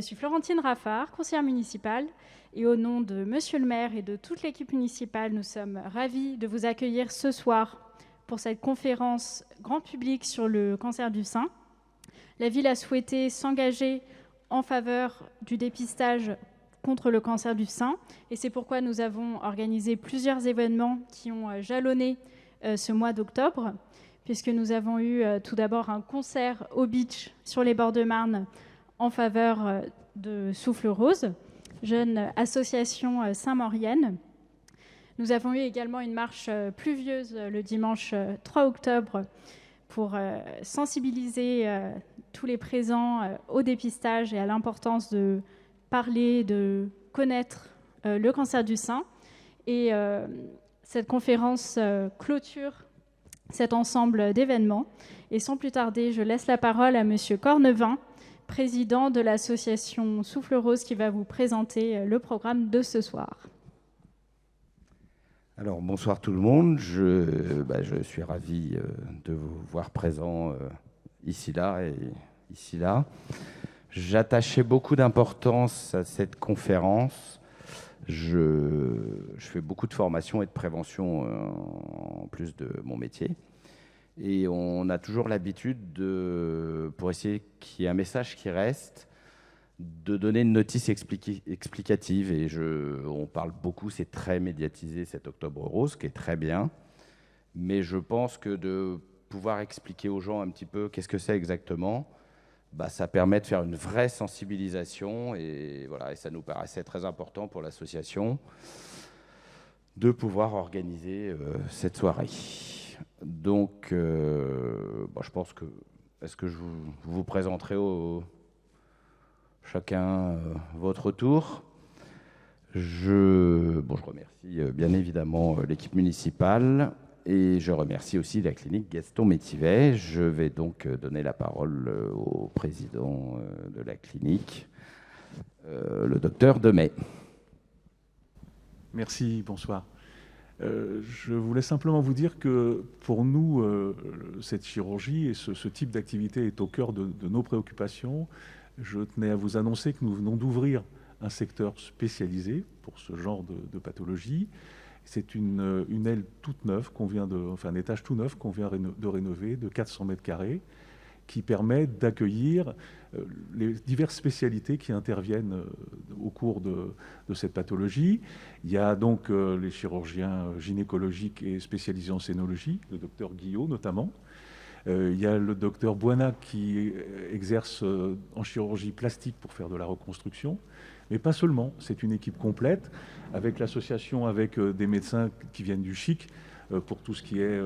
suis Florentine Raffard, conseillère municipale, et au nom de Monsieur le maire et de toute l'équipe municipale, nous sommes ravis de vous accueillir ce soir pour cette conférence grand public sur le cancer du sein. La ville a souhaité s'engager en faveur du dépistage contre le cancer du sein, et c'est pourquoi nous avons organisé plusieurs événements qui ont jalonné ce mois d'octobre, puisque nous avons eu tout d'abord un concert au beach sur les bords de Marne en faveur de Souffle Rose, jeune association saint-maurienne. Nous avons eu également une marche pluvieuse le dimanche 3 octobre pour sensibiliser tous les présents au dépistage et à l'importance de parler, de connaître le cancer du sein. Et cette conférence clôture cet ensemble d'événements. Et sans plus tarder, je laisse la parole à Monsieur Cornevin, président de l'association Souffle Rose, qui va vous présenter le programme de ce soir. Alors, bonsoir tout le monde. Je suis ravi de vous voir présents ici, là et ici, là. J'attachais beaucoup d'importance à cette conférence. Je fais beaucoup de formation et de prévention en plus de mon métier. Et on a toujours l'habitude, pour essayer qu'il y ait un message qui reste, de donner une notice explicative. Et on parle beaucoup, c'est très médiatisé cet Octobre Rose, qui est très bien. Mais je pense que de pouvoir expliquer aux gens un petit peu qu'est-ce que c'est exactement, ça permet de faire une vraie sensibilisation. Et voilà, et ça nous paraissait très important pour l'association de pouvoir organiser cette soirée. Donc, je pense que... Est-ce que je vous présenterai chacun votre tour. Je remercie bien évidemment l'équipe municipale et je remercie aussi la clinique Gaston Métivet. Je vais donc donner la parole au président de la clinique, le docteur Demey. Merci, bonsoir. Je voulais simplement vous dire que pour nous, cette chirurgie et ce type d'activité est au cœur de nos préoccupations. Je tenais à vous annoncer que nous venons d'ouvrir un secteur spécialisé pour ce genre de pathologie. C'est une aile toute neuve, un étage tout neuf qu'on vient de rénover de 400 mètres carrés, qui permet d'accueillir les diverses spécialités qui interviennent au cours de cette pathologie. Il y a donc les chirurgiens gynécologiques et spécialisés en scénologie, le docteur Guillot notamment. Il y a le docteur Boina qui exerce en chirurgie plastique pour faire de la reconstruction, mais pas seulement. C'est une équipe complète avec l'association, avec des médecins qui viennent du CHIC pour tout ce qui est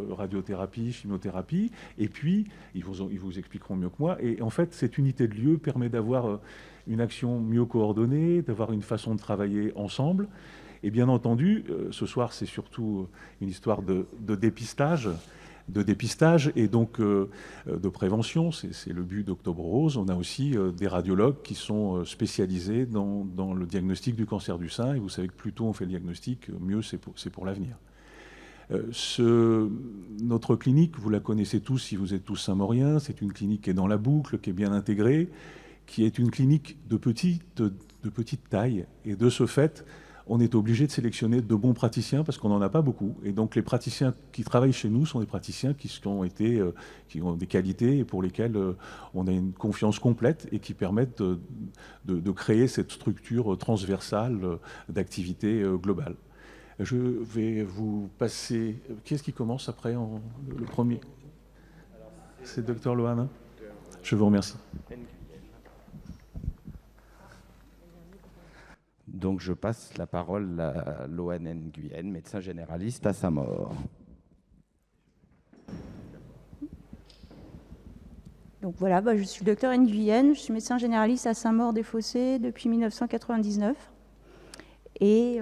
radiothérapie, chimiothérapie. Et puis, ils vous expliqueront mieux que moi. Et en fait, cette unité de lieu permet d'avoir une action mieux coordonnée, d'avoir une façon de travailler ensemble. Et bien entendu, ce soir, c'est surtout une histoire de dépistage et donc de prévention. C'est le but d'Octobre Rose. On a aussi des radiologues qui sont spécialisés dans le diagnostic du cancer du sein. Et vous savez que plus tôt on fait le diagnostic, mieux c'est pour l'avenir. Notre clinique, vous la connaissez tous si vous êtes tous Saint-Mauriens. C'est une clinique qui est dans la boucle, qui est bien intégrée, qui est une clinique de petite taille. Et de ce fait, on est obligé de sélectionner de bons praticiens parce qu'on n'en a pas beaucoup. Et donc les praticiens qui travaillent chez nous sont des praticiens qui ont des qualités et pour lesquels on a une confiance complète et qui permettent de créer cette structure transversale d'activité globale. Je vais vous passer... Qui est-ce qui commence après le premier? C'est Dr Lohan. Je vous remercie. Donc, je passe la parole à Lohan Nguyen, médecin généraliste à Saint-Maur. Donc voilà, je suis le docteur Nguyen, je suis médecin généraliste à Saint-Maur-des-Fossés depuis 1999. Et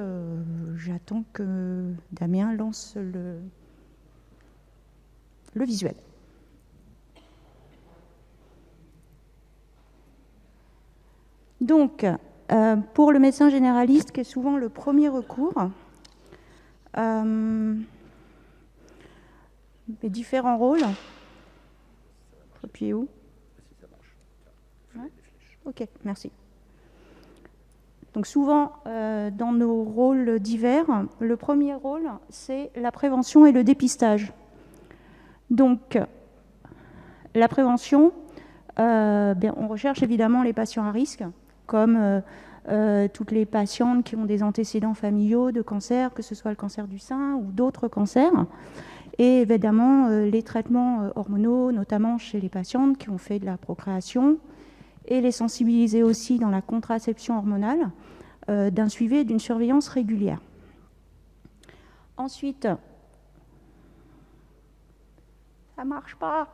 j'attends que Damien lance le visuel. Donc, pour le médecin généraliste, qui est souvent le premier recours, les différents rôles. Appuyer où? Ouais. Ok, merci. Donc souvent, dans nos rôles divers, le premier rôle, c'est la prévention et le dépistage. Donc, la prévention, on recherche évidemment les patients à risque, comme toutes les patientes qui ont des antécédents familiaux de cancer, que ce soit le cancer du sein ou d'autres cancers. Et évidemment, les traitements hormonaux, notamment chez les patientes qui ont fait de la procréation, et les sensibiliser aussi dans la contraception hormonale, d'un suivi et d'une surveillance régulière. Ensuite, ça ne marche pas.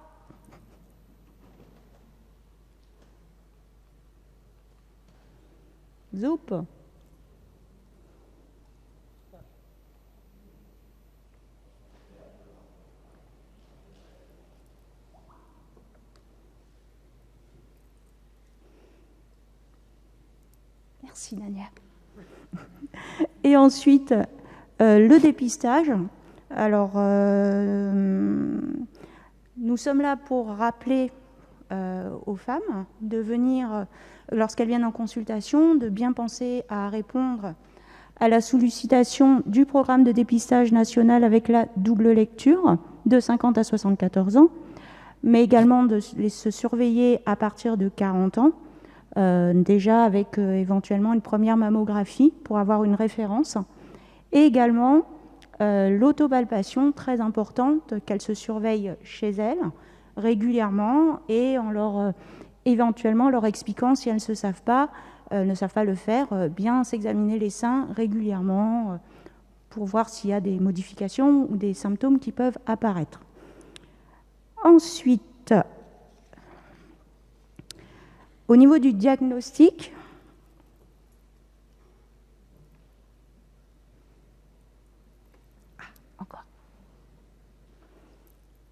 Zoup. Merci Nania. Et ensuite, le dépistage. Alors, nous sommes là pour rappeler aux femmes de venir, lorsqu'elles viennent en consultation, de bien penser à répondre à la sollicitation du programme de dépistage national avec la double lecture de 50 à 74 ans, mais également de se surveiller à partir de 40 ans, déjà avec éventuellement une première mammographie pour avoir une référence, et également l'autopalpation très importante, qu'elles se surveillent chez elles régulièrement et en leur éventuellement leur expliquant, si elles ne savent pas le faire, bien s'examiner les seins régulièrement pour voir s'il y a des modifications ou des symptômes qui peuvent apparaître. Ensuite, au niveau du diagnostic, encore.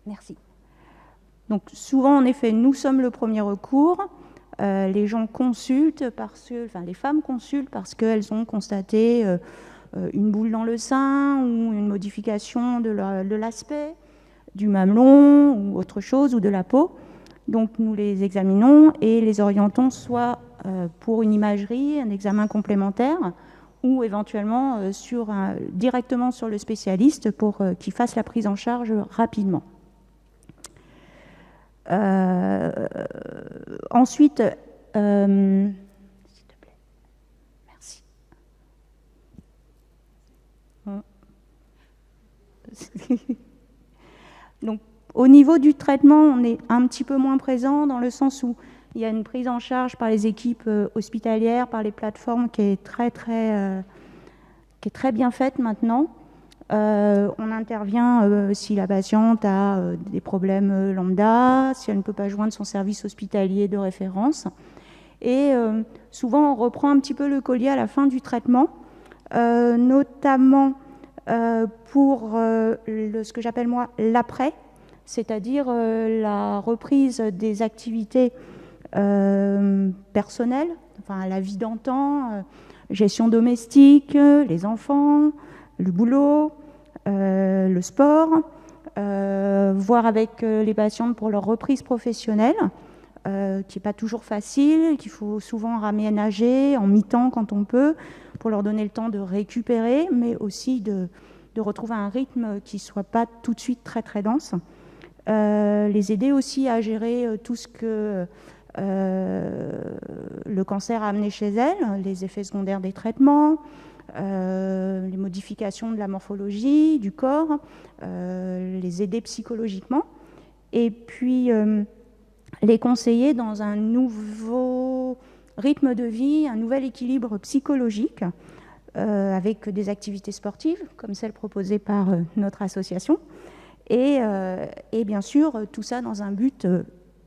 Merci. Donc souvent, en effet, nous sommes le premier recours. Les gens consultent les femmes consultent parce qu'elles ont constaté une boule dans le sein ou une modification de l'aspect, du mamelon ou autre chose, ou de la peau. Donc nous les examinons et les orientons soit pour une imagerie, un examen complémentaire, ou éventuellement directement sur le spécialiste pour qu'il fasse la prise en charge rapidement. Ensuite, s'il te plaît, merci. Donc, au niveau du traitement, on est un petit peu moins présent dans le sens où il y a une prise en charge par les équipes hospitalières, par les plateformes qui est très bien faite maintenant. On intervient si la patiente a des problèmes lambda, si elle ne peut pas joindre son service hospitalier de référence. Et souvent, on reprend un petit peu le collier à la fin du traitement, notamment pour ce que j'appelle moi l'après, c'est-à-dire la reprise des activités personnelles, enfin la vie d'antan, gestion domestique, les enfants, le boulot, le sport, voir avec les patientes pour leur reprise professionnelle, qui n'est pas toujours facile, qu'il faut souvent raménager en mi-temps quand on peut, pour leur donner le temps de récupérer, mais aussi de retrouver un rythme qui ne soit pas tout de suite très très dense. Les aider aussi à gérer tout ce que le cancer a amené chez elles, les effets secondaires des traitements, les modifications de la morphologie du corps, les aider psychologiquement, et puis les conseiller dans un nouveau rythme de vie, un nouvel équilibre psychologique, avec des activités sportives comme celles proposées par notre association, et bien sûr tout ça dans un but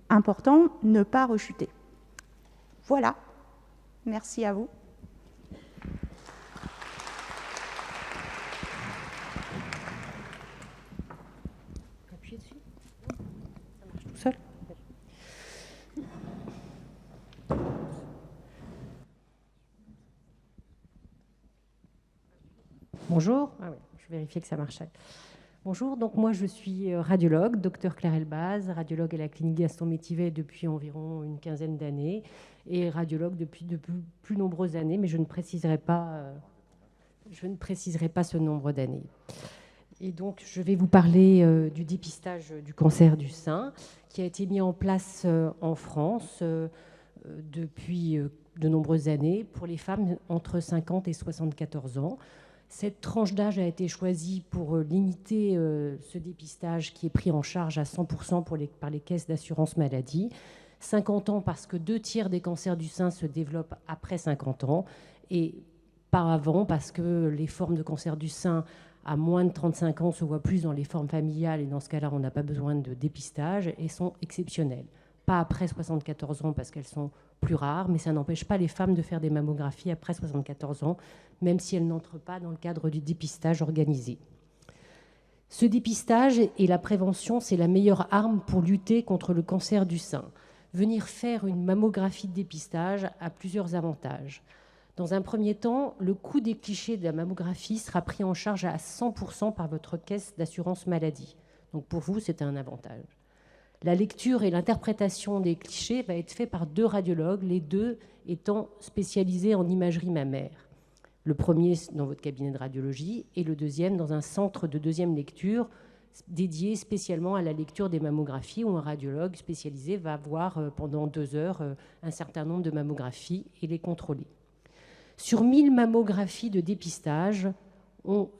important, ne pas rechuter. Voilà, merci à vous. Appuyer dessus. Ça marche tout seul. Bonjour. Ah oui, je vérifiais que ça marchait. Bonjour, donc moi je suis radiologue, docteur Claire Elbaz, radiologue à la clinique Gaston Métivet depuis environ une quinzaine d'années et radiologue depuis de plus nombreuses années, mais je ne préciserai pas ce nombre d'années. Et donc je vais vous parler du dépistage du cancer du sein qui a été mis en place en France depuis de nombreuses années pour les femmes entre 50 et 74 ans. Cette tranche d'âge a été choisie pour limiter ce dépistage qui est pris en charge à 100% par les caisses d'assurance maladie. 50 ans parce que 2/3 des cancers du sein se développent après 50 ans et par avant parce que les formes de cancer du sein à moins de 35 ans se voient plus dans les formes familiales et dans ce cas-là, on n'a pas besoin de dépistage et sont exceptionnelles. Pas après 74 ans parce qu'elles sont plus rares, mais ça n'empêche pas les femmes de faire des mammographies après 74 ans, même si elles n'entrent pas dans le cadre du dépistage organisé. Ce dépistage et la prévention, c'est la meilleure arme pour lutter contre le cancer du sein. Venir faire une mammographie de dépistage a plusieurs avantages. Dans un premier temps, le coût des clichés de la mammographie sera pris en charge à 100% par votre caisse d'assurance maladie. Donc pour vous, c'est un avantage. La lecture et l'interprétation des clichés va être fait par 2 radiologues, les 2 étant spécialisés en imagerie mammaire. Le premier dans votre cabinet de radiologie et le deuxième dans un centre de deuxième lecture dédié spécialement à la lecture des mammographies où un radiologue spécialisé va voir pendant 2 heures un certain nombre de mammographies et les contrôler. Sur 1000 mammographies de dépistage,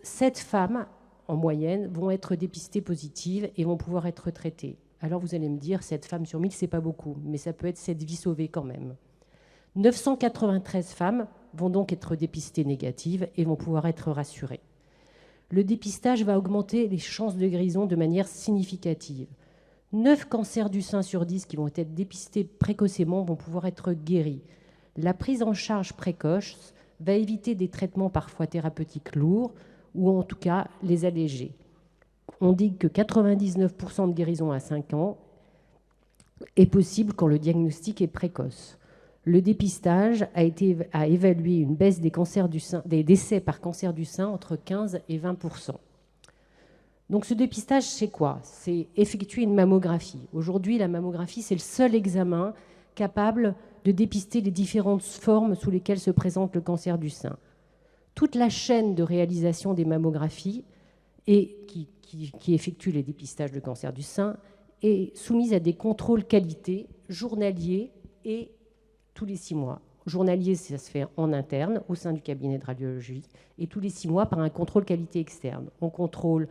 7 femmes en moyenne vont être dépistées positives et vont pouvoir être traitées. Alors vous allez me dire, 7 femmes sur 1000, c'est pas beaucoup, mais ça peut être 7 vies sauvées quand même. 993 femmes vont donc être dépistées négatives et vont pouvoir être rassurées. Le dépistage va augmenter les chances de guérison de manière significative. 9 cancers du sein sur 10 qui vont être dépistés précocement vont pouvoir être guéris. La prise en charge précoce va éviter des traitements parfois thérapeutiques lourds ou en tout cas les alléger. On dit que 99% de guérison à 5 ans est possible quand le diagnostic est précoce. Le dépistage a évalué une baisse des décès par cancer du sein entre 15 et 20%. Donc ce dépistage, c'est quoi? C'est effectuer une mammographie. Aujourd'hui, la mammographie, c'est le seul examen capable de dépister les différentes formes sous lesquelles se présente le cancer du sein. Toute la chaîne de réalisation des mammographies et qui effectue les dépistages de cancer du sein est soumise à des contrôles qualité journaliers et tous les 6 mois. Journalier, ça se fait en interne au sein du cabinet de radiologie et tous les 6 mois par un contrôle qualité externe. On contrôle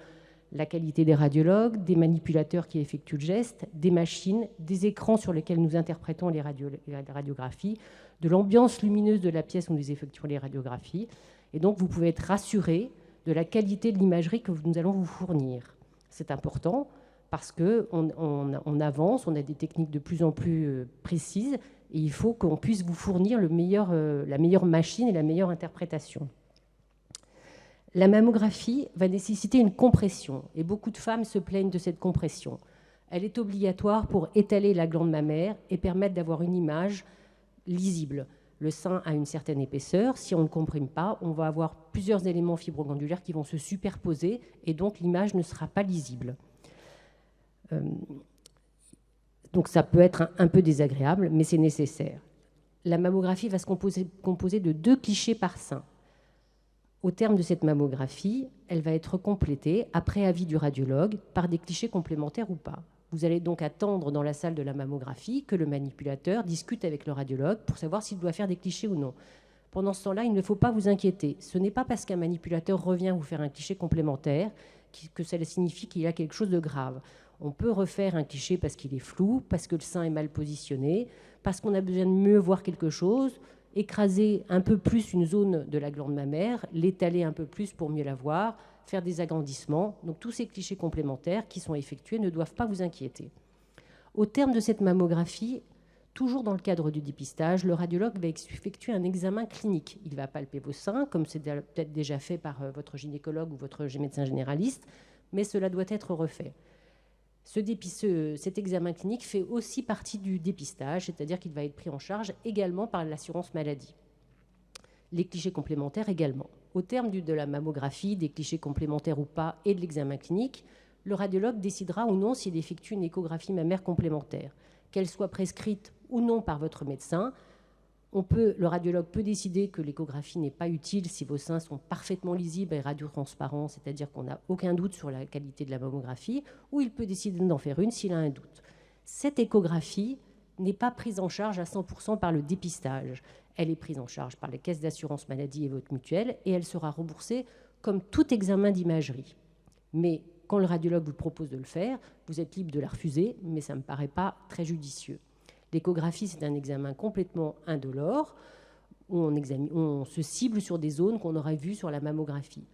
la qualité des radiologues, des manipulateurs qui effectuent le geste, des machines, des écrans sur lesquels nous interprétons les radiographies, de l'ambiance lumineuse de la pièce où nous effectuons les radiographies. Et donc, vous pouvez être rassuré de la qualité de l'imagerie que nous allons vous fournir. C'est important parce qu'on avance, on a des techniques de plus en plus précises et il faut qu'on puisse vous fournir la meilleure machine et la meilleure interprétation. La mammographie va nécessiter une compression et beaucoup de femmes se plaignent de cette compression. Elle est obligatoire pour étaler la glande mammaire et permettre d'avoir une image lisible. Le sein a une certaine épaisseur. Si on ne comprime pas, on va avoir plusieurs éléments fibroglandulaires qui vont se superposer et donc l'image ne sera pas lisible. Donc ça peut être un peu désagréable, mais c'est nécessaire. La mammographie va se composer de 2 clichés par sein. Au terme de cette mammographie, elle va être complétée, après avis du radiologue, par des clichés complémentaires ou pas. Vous allez donc attendre dans la salle de la mammographie que le manipulateur discute avec le radiologue pour savoir s'il doit faire des clichés ou non. Pendant ce temps-là, il ne faut pas vous inquiéter. Ce n'est pas parce qu'un manipulateur revient vous faire un cliché complémentaire que ça signifie qu'il y a quelque chose de grave. On peut refaire un cliché parce qu'il est flou, parce que le sein est mal positionné, parce qu'on a besoin de mieux voir quelque chose, écraser un peu plus une zone de la glande mammaire, l'étaler un peu plus pour mieux la voir, faire des agrandissements. Donc tous ces clichés complémentaires qui sont effectués ne doivent pas vous inquiéter. Au terme de cette mammographie, toujours dans le cadre du dépistage, le radiologue va effectuer un examen clinique. Il va palper vos seins, comme c'est peut-être déjà fait par votre gynécologue ou votre médecin généraliste, mais cela doit être refait. Cet examen clinique fait aussi partie du dépistage, c'est-à-dire qu'il va être pris en charge également par l'assurance maladie. Les clichés complémentaires également. Au terme de la mammographie, des clichés complémentaires ou pas, et de l'examen clinique, le radiologue décidera ou non s'il effectue une échographie mammaire complémentaire. Qu'elle soit prescrite ou non par votre médecin, le radiologue peut décider que l'échographie n'est pas utile si vos seins sont parfaitement lisibles et radiotransparents, c'est-à-dire qu'on n'a aucun doute sur la qualité de la mammographie, ou il peut décider d'en faire une s'il a un doute. Cette échographie n'est pas prise en charge à 100% par le dépistage. Elle est prise en charge par les caisses d'assurance maladie et votre mutuelle, et elle sera remboursée comme tout examen d'imagerie. Mais quand le radiologue vous propose de le faire, vous êtes libre de la refuser, mais ça ne me paraît pas très judicieux. L'échographie, c'est un examen complètement indolore, où on se cible sur des zones qu'on aurait vues sur la mammographie.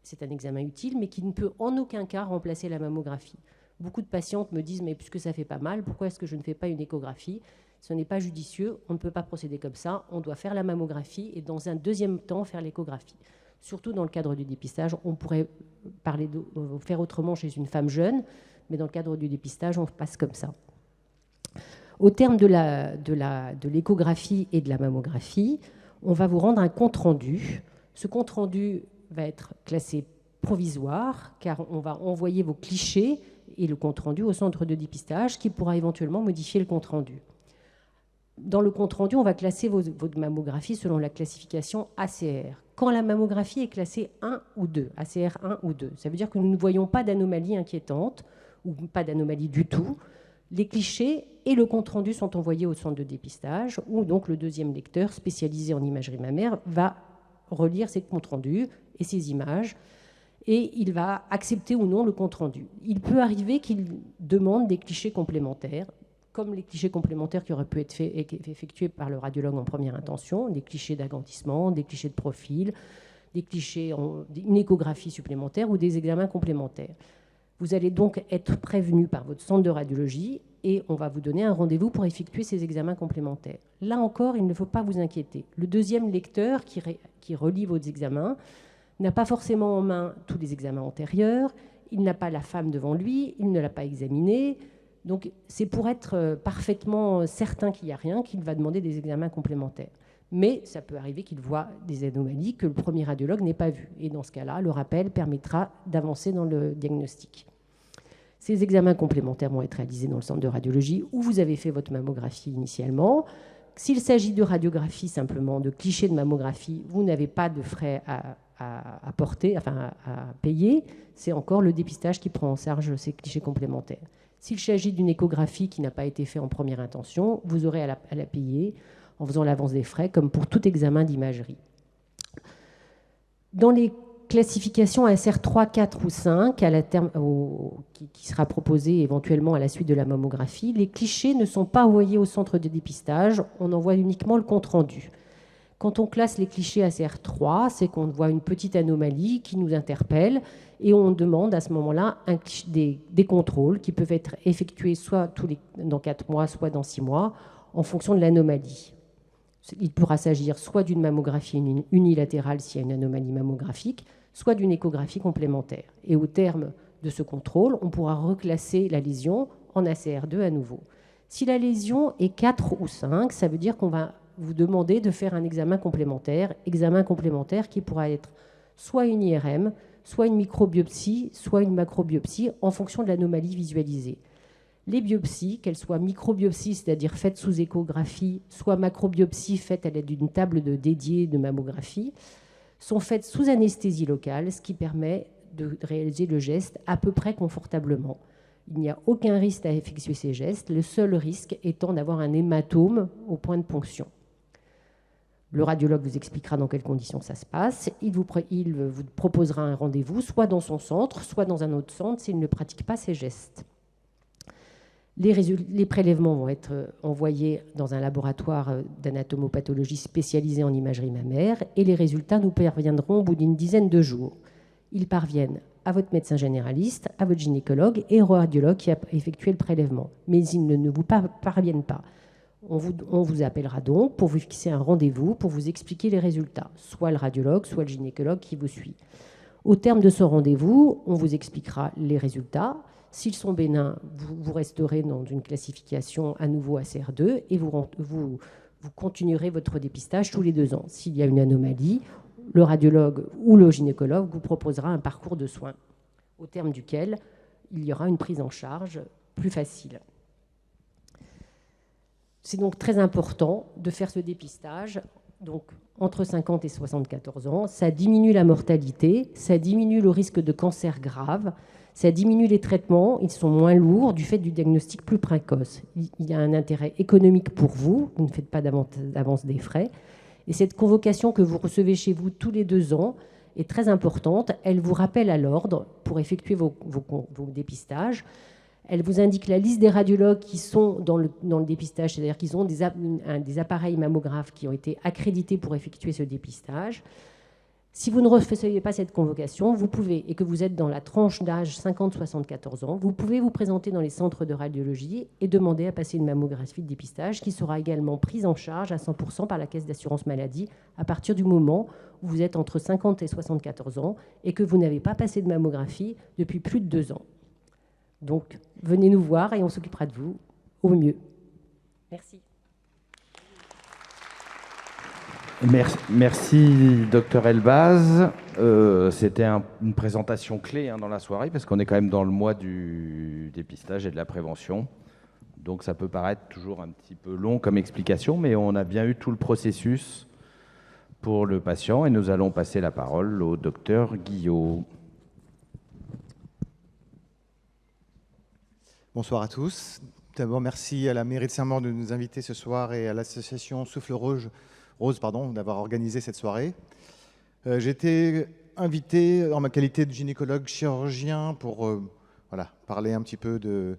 C'est un examen utile, mais qui ne peut en aucun cas remplacer la mammographie. Beaucoup de patientes me disent « mais puisque ça ne fait pas mal, pourquoi est-ce que je ne fais pas une échographie ?» Ce n'est pas judicieux, on ne peut pas procéder comme ça, on doit faire la mammographie et dans un deuxième temps faire l'échographie. Surtout dans le cadre du dépistage, on pourrait faire autrement chez une femme jeune, mais dans le cadre du dépistage, on passe comme ça. Au terme de l'échographie et de la mammographie, on va vous rendre un compte-rendu. Ce compte-rendu va être classé provisoire, car on va envoyer vos clichés et le compte-rendu au centre de dépistage, qui pourra éventuellement modifier le compte-rendu. Dans le compte-rendu, on va classer votre mammographie selon la classification ACR. Quand la mammographie est classée 1 ou 2, ACR 1 ou 2, ça veut dire que nous ne voyons pas d'anomalie inquiétante, ou pas d'anomalie du tout. Les clichés et le compte-rendu sont envoyés au centre de dépistage, où donc le deuxième lecteur spécialisé en imagerie mammaire va relire ces comptes-rendus et ces images, et il va accepter ou non le compte-rendu. Il peut arriver qu'il demande des clichés complémentaires, comme les clichés complémentaires qui auraient pu être effectués par le radiologue en première intention, des clichés d'agrandissement, des clichés de profil, des clichés, une échographie supplémentaire ou des examens complémentaires. Vous allez donc être prévenu par votre centre de radiologie et on va vous donner un rendez-vous pour effectuer ces examens complémentaires. Là encore, il ne faut pas vous inquiéter. Le deuxième lecteur qui relie vos examens n'a pas forcément en main tous les examens antérieurs, il n'a pas la femme devant lui, il ne l'a pas examinée. Donc c'est pour être parfaitement certain qu'il n'y a rien qu'il va demander des examens complémentaires. Mais ça peut arriver qu'il voit des anomalies que le premier radiologue n'ait pas vues. Et dans ce cas-là, le rappel permettra d'avancer dans le diagnostic. Ces examens complémentaires vont être réalisés dans le centre de radiologie où vous avez fait votre mammographie initialement. S'il s'agit de radiographie simplement, de clichés de mammographie, vous n'avez pas de frais à payer. C'est encore le dépistage qui prend en charge ces clichés complémentaires. S'il s'agit d'une échographie qui n'a pas été faite en première intention, vous aurez à la payer en faisant l'avance des frais, comme pour tout examen d'imagerie. Dans les classifications ASR 3, 4 ou 5, qui sera proposée éventuellement à la suite de la mammographie, les clichés ne sont pas envoyés au centre de dépistage, on envoie uniquement le compte-rendu. Quand on classe les clichés ACR 3, c'est qu'on voit une petite anomalie qui nous interpelle et on demande à ce moment-là des contrôles qui peuvent être effectués soit dans 4 mois, soit dans 6 mois, en fonction de l'anomalie. Il pourra s'agir soit d'une mammographie unilatérale s'il y a une anomalie mammographique, soit d'une échographie complémentaire. Et au terme de ce contrôle, on pourra reclasser la lésion en ACR2 à nouveau. Si la lésion est 4 ou 5, ça veut dire qu'on va vous demander de faire un examen complémentaire qui pourra être soit une IRM, soit une microbiopsie, soit une macrobiopsie, en fonction de l'anomalie visualisée. Les biopsies, qu'elles soient microbiopsies, c'est-à-dire faites sous échographie, soit macrobiopsies faites à l'aide d'une table dédiée de mammographie, sont faites sous anesthésie locale, ce qui permet de réaliser le geste à peu près confortablement. Il n'y a aucun risque à effectuer ces gestes, le seul risque étant d'avoir un hématome au point de ponction. Le radiologue vous expliquera dans quelles conditions ça se passe. Il vous proposera un rendez-vous, soit dans son centre, soit dans un autre centre, s'il ne pratique pas ces gestes. Les prélèvements vont être envoyés dans un laboratoire d'anatomopathologie spécialisé en imagerie mammaire et les résultats nous parviendront au bout d'une dizaine de jours. Ils parviennent à votre médecin généraliste, à votre gynécologue et au radiologue qui a effectué le prélèvement. Mais ils ne vous parviennent pas. On vous appellera donc pour vous fixer un rendez-vous, pour vous expliquer les résultats, soit le radiologue, soit le gynécologue qui vous suit. Au terme de ce rendez-vous, on vous expliquera les résultats. S'ils sont bénins, vous resterez dans une classification à nouveau ACR2 et vous continuerez votre dépistage tous les 2 ans. S'il y a une anomalie, le radiologue ou le gynécologue vous proposera un parcours de soins au terme duquel il y aura une prise en charge plus facile. C'est donc très important de faire ce dépistage donc, entre 50 et 74 ans. Ça diminue la mortalité, ça diminue le risque de cancer grave, ça diminue les traitements, ils sont moins lourds du fait du diagnostic plus précoce. Il y a un intérêt économique pour vous, vous ne faites pas d'avance des frais. Et cette convocation que vous recevez chez vous tous les 2 ans est très importante. Elle vous rappelle à l'ordre pour effectuer vos dépistages. Elle vous indique la liste des radiologues qui sont dans le dépistage, c'est-à-dire qu'ils ont des appareils mammographes qui ont été accrédités pour effectuer ce dépistage. Si vous ne recevez pas cette convocation, vous pouvez, et que vous êtes dans la tranche d'âge 50-74 ans, vous pouvez vous présenter dans les centres de radiologie et demander à passer une mammographie de dépistage qui sera également prise en charge à 100% par la Caisse d'assurance maladie à partir du moment où vous êtes entre 50 et 74 ans et que vous n'avez pas passé de mammographie depuis plus de 2 ans. Donc, venez nous voir et on s'occupera de vous au mieux. Merci. Merci, Dr Elbaz. C'était une présentation clé dans la soirée, parce qu'on est quand même dans le mois du dépistage et de la prévention. Donc ça peut paraître toujours un petit peu long comme explication, mais on a bien eu tout le processus pour le patient. Et nous allons passer la parole au Dr Guillot. Bonsoir à tous. D'abord, merci à la mairie de Saint-Maur de nous inviter ce soir et à l'association Souffle Rose d'avoir organisé cette soirée. J'ai été invité en ma qualité de gynécologue chirurgien pour parler un petit peu de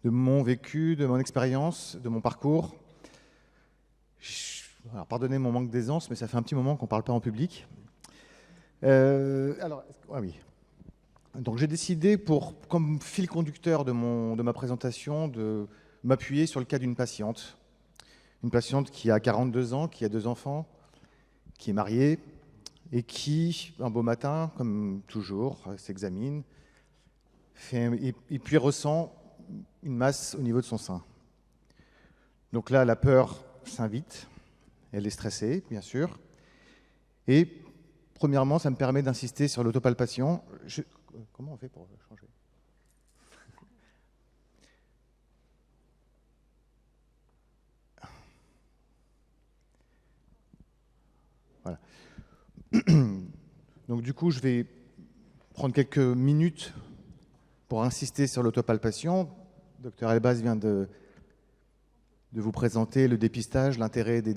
mon vécu, de mon expérience, de mon parcours. Alors, pardonnez mon manque d'aisance, mais ça fait un petit moment qu'on ne parle pas en public. Oui. Donc j'ai décidé, comme fil conducteur de ma présentation, de m'appuyer sur le cas d'une patiente. Une patiente qui a 42 ans, qui a 2 enfants, qui est mariée et qui, un beau matin, comme toujours, s'examine et puis ressent une masse au niveau de son sein. Donc là, la peur s'invite, elle est stressée, bien sûr. Et premièrement, ça me permet d'insister sur l'autopalpation. Comment on fait pour changer ? Voilà. Donc du coup, je vais prendre quelques minutes pour insister sur l'autopalpation. Dr Elbaz vient de vous présenter le dépistage, l'intérêt des